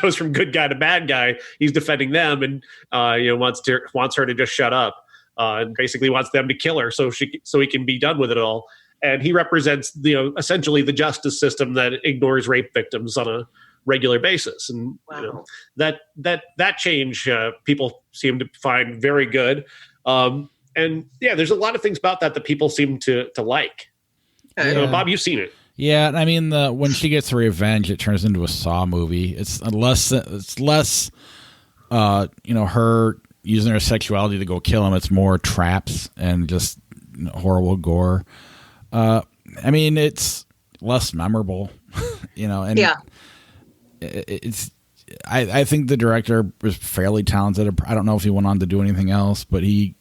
goes from good guy to bad guy. He's defending them and, wants her to just shut up and basically wants them to kill her so he can be done with it all. And he represents, essentially the justice system that ignores rape victims on a regular basis. And wow. That change people seem to find very good. And there's a lot of things about that people seem to like. Bob, you've seen it. Yeah, I mean, when she gets her revenge, it turns into a Saw movie. It's less, her using her sexuality to go kill him. It's more traps and just horrible gore. I mean, it's less memorable, and Yeah. it's. I think the director was fairly talented. I don't know if he went on to do anything else, but he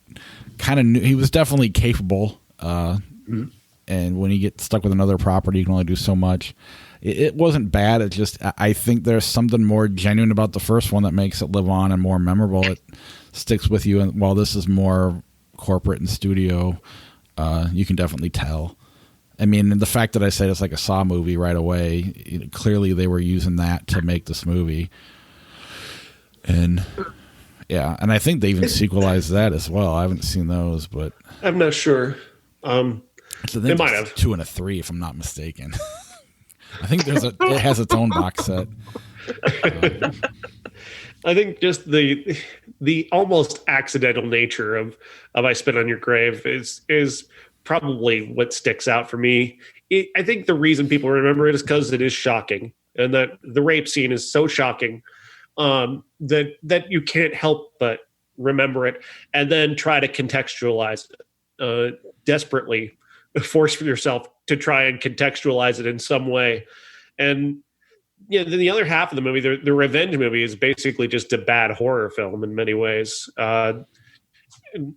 kind of knew he was definitely capable. And when you get stuck with another property, you can only do so much. It wasn't bad. It just, I think there's something more genuine about the first one that makes it live on and more memorable. It sticks with you. And while this is more corporate and studio, you can definitely tell. I mean, the fact that I said it's like a Saw movie right away, clearly they were using that to make this movie. And yeah, and I think they even sequelized that as well. I haven't seen those, but I'm not sure. They might have 2 and a 3, if I'm not mistaken. I think it has its own box set. I think just the almost accidental nature of I Spit on Your Grave is probably what sticks out for me. I think the reason people remember it is because it is shocking, and that the rape scene is so shocking that you can't help but remember it, and then try to contextualize it, desperately force yourself to try and contextualize it in some way. And then the other half of the movie, the revenge movie, is basically just a bad horror film in many ways.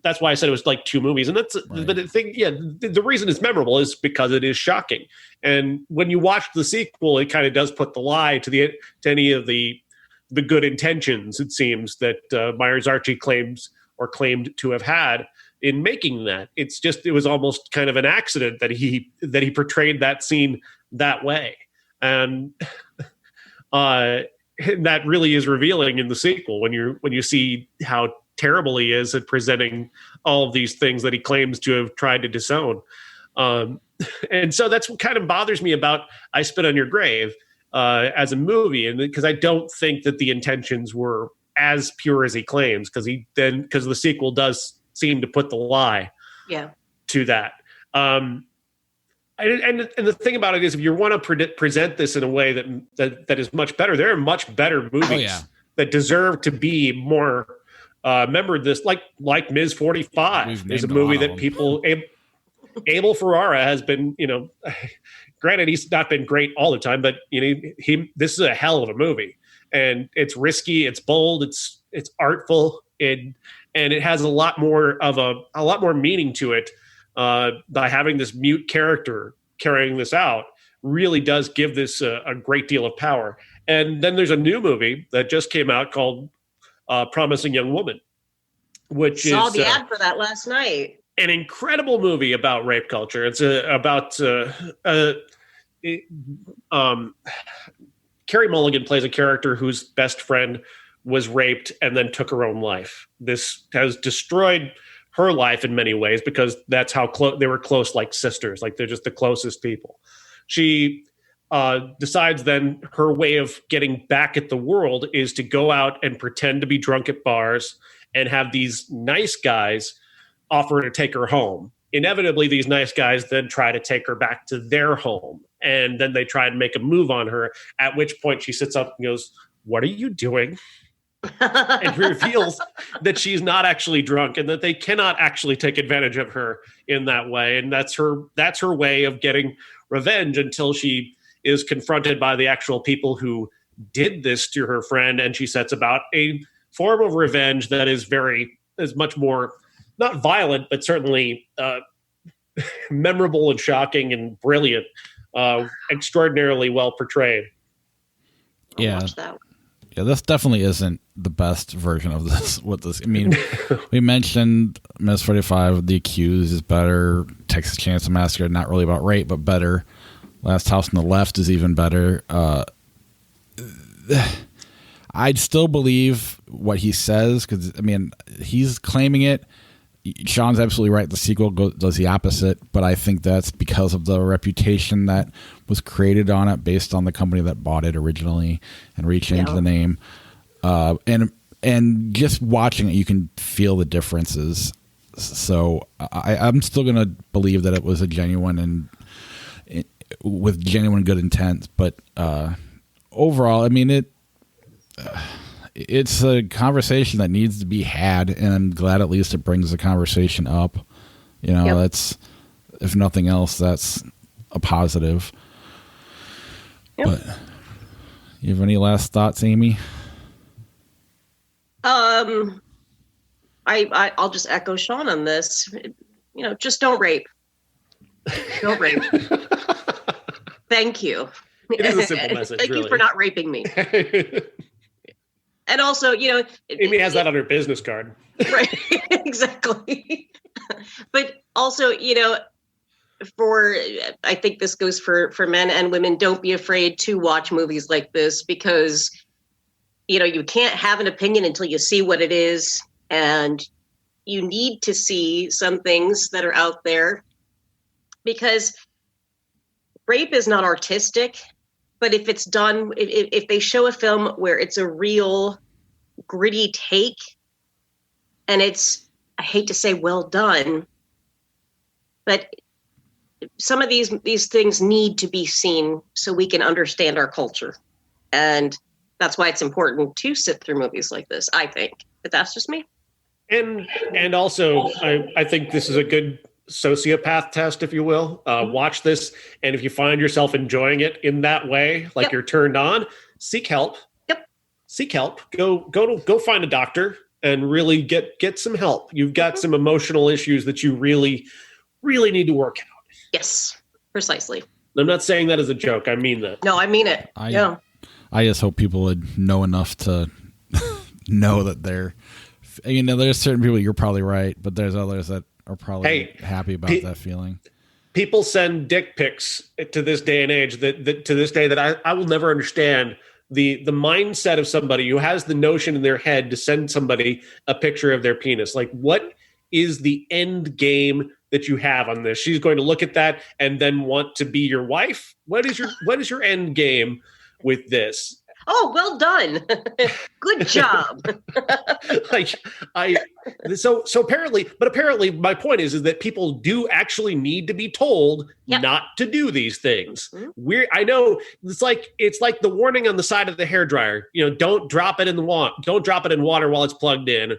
That's why I said it was like 2 movies. And that's right. But the reason it's memorable is because it is shocking. And when you watch the sequel, it kind of does put the lie to any of the good intentions, it seems, that Meir Zarchi claimed to have had in making that. It was almost kind of an accident that he portrayed that scene that way. And that really is revealing in the sequel when you see how terrible he is at presenting all of these things that he claims to have tried to disown. And so that's what kind of bothers me about I Spit on Your Grave as a movie, and because I don't think that the intentions were as pure as he claims, because the sequel does seem to put the lie to that. And the thing about it is, if you want to present this in a way that is much better, there are much better movies that deserve to be more remembered. This like Ms. 45 is a movie that people Abel Ferrara has been, granted he's not been great all the time, but this is a hell of a movie, and it's risky, it's bold, it's artful, and it has a lot more meaning to it. By having this mute character carrying this out really does give this a great deal of power. And then there's a new movie that just came out called Promising Young Woman, which saw the ad for that last night. An incredible movie about rape culture. It's about Carey Mulligan plays a character whose best friend was raped and then took her own life. This has destroyed her life in many ways, because that's how they were close, like sisters, like they're just the closest people. She decides then her way of getting back at the world is to go out and pretend to be drunk at bars and have these nice guys offer to take her home. Inevitably, these nice guys then try to take her back to their home, and then they try and make a move on her, at which point she sits up and goes, "What are you doing?" and reveals that she's not actually drunk, and that they cannot actually take advantage of her in that way. And that's her way of getting revenge, until she is confronted by the actual people who did this to her friend, and she sets about a form of revenge that is much more, not violent, but certainly memorable and shocking and brilliant, extraordinarily well portrayed. Yeah. Yeah, this definitely isn't the best version of this. I mean, we mentioned Ms. 45, The Accused is better. Texas Chainsaw Massacre, not really about rape, but better. Last House on the Left is even better. I'd still believe what he says, because, I mean, he's claiming it. Sean's absolutely right. The sequel does the opposite, but I think that's because of the reputation that was created on it based on the company that bought it originally and rechanged the name. And just watching it, you can feel the differences. So I'm still going to believe that it was a genuine and with genuine good intent. But overall, I mean, it's a conversation that needs to be had, and I'm glad at least it brings the conversation up. That's, if nothing else, that's a positive. Yep. But you have any last thoughts, Amy? I'll just echo Sean on this. Just don't rape. Don't rape. Thank you. It is a simple message. Thank really. you for not raping me. And also, Amy has that on her business card. Right, exactly. But also, I think this goes for men and women, don't be afraid to watch movies like this, because, you can't have an opinion until you see what it is. And you need to see some things that are out there, because rape is not artistic. But if it's done, if they show a film where it's a real gritty take, and it's, I hate to say well done, but some of these things need to be seen so we can understand our culture. And that's why it's important to sit through movies like this, I think. But that's just me. And also, I think this is a good sociopath test, if you will. Watch this, and if you find yourself enjoying it in that way, like you're turned on, seek help. Seek help. Go find a doctor and really get some help. You've got some emotional issues that you really, really need to work out. Yes, precisely. I'm not saying that as a joke. I mean that. No, I mean it. I just hope people would know enough to know that they're, there's certain people, you're probably right, but there's others that are probably happy about that feeling. People send dick pics to this day and age that to this day that I will never understand the mindset of somebody who has the notion in their head to send somebody a picture of their penis. Like, what is the end game that you have on this? She's going to look at that and then want to be your wife? What is your end game with this? Oh, well done. Good job. So apparently my point is that people do actually need to be told not to do these things. Mm-hmm. I know it's like the warning on the side of the hairdryer, don't drop it in don't drop it in water while it's plugged in.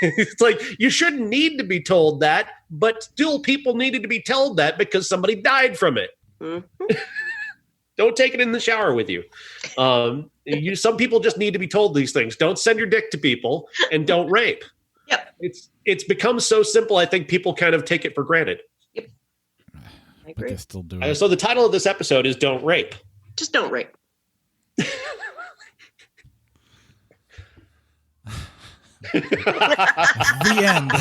It's like, you shouldn't need to be told that, but still people needed to be told that because somebody died from it. Mm-hmm. Don't take it in the shower with you. Some people just need to be told these things. Don't send your dick to people, and don't rape. Yep. It's become so simple. I think people kind of take it for granted. Yep. I agree. But they still do it. So the title of this episode is "Don't Rape." Just don't rape. The end.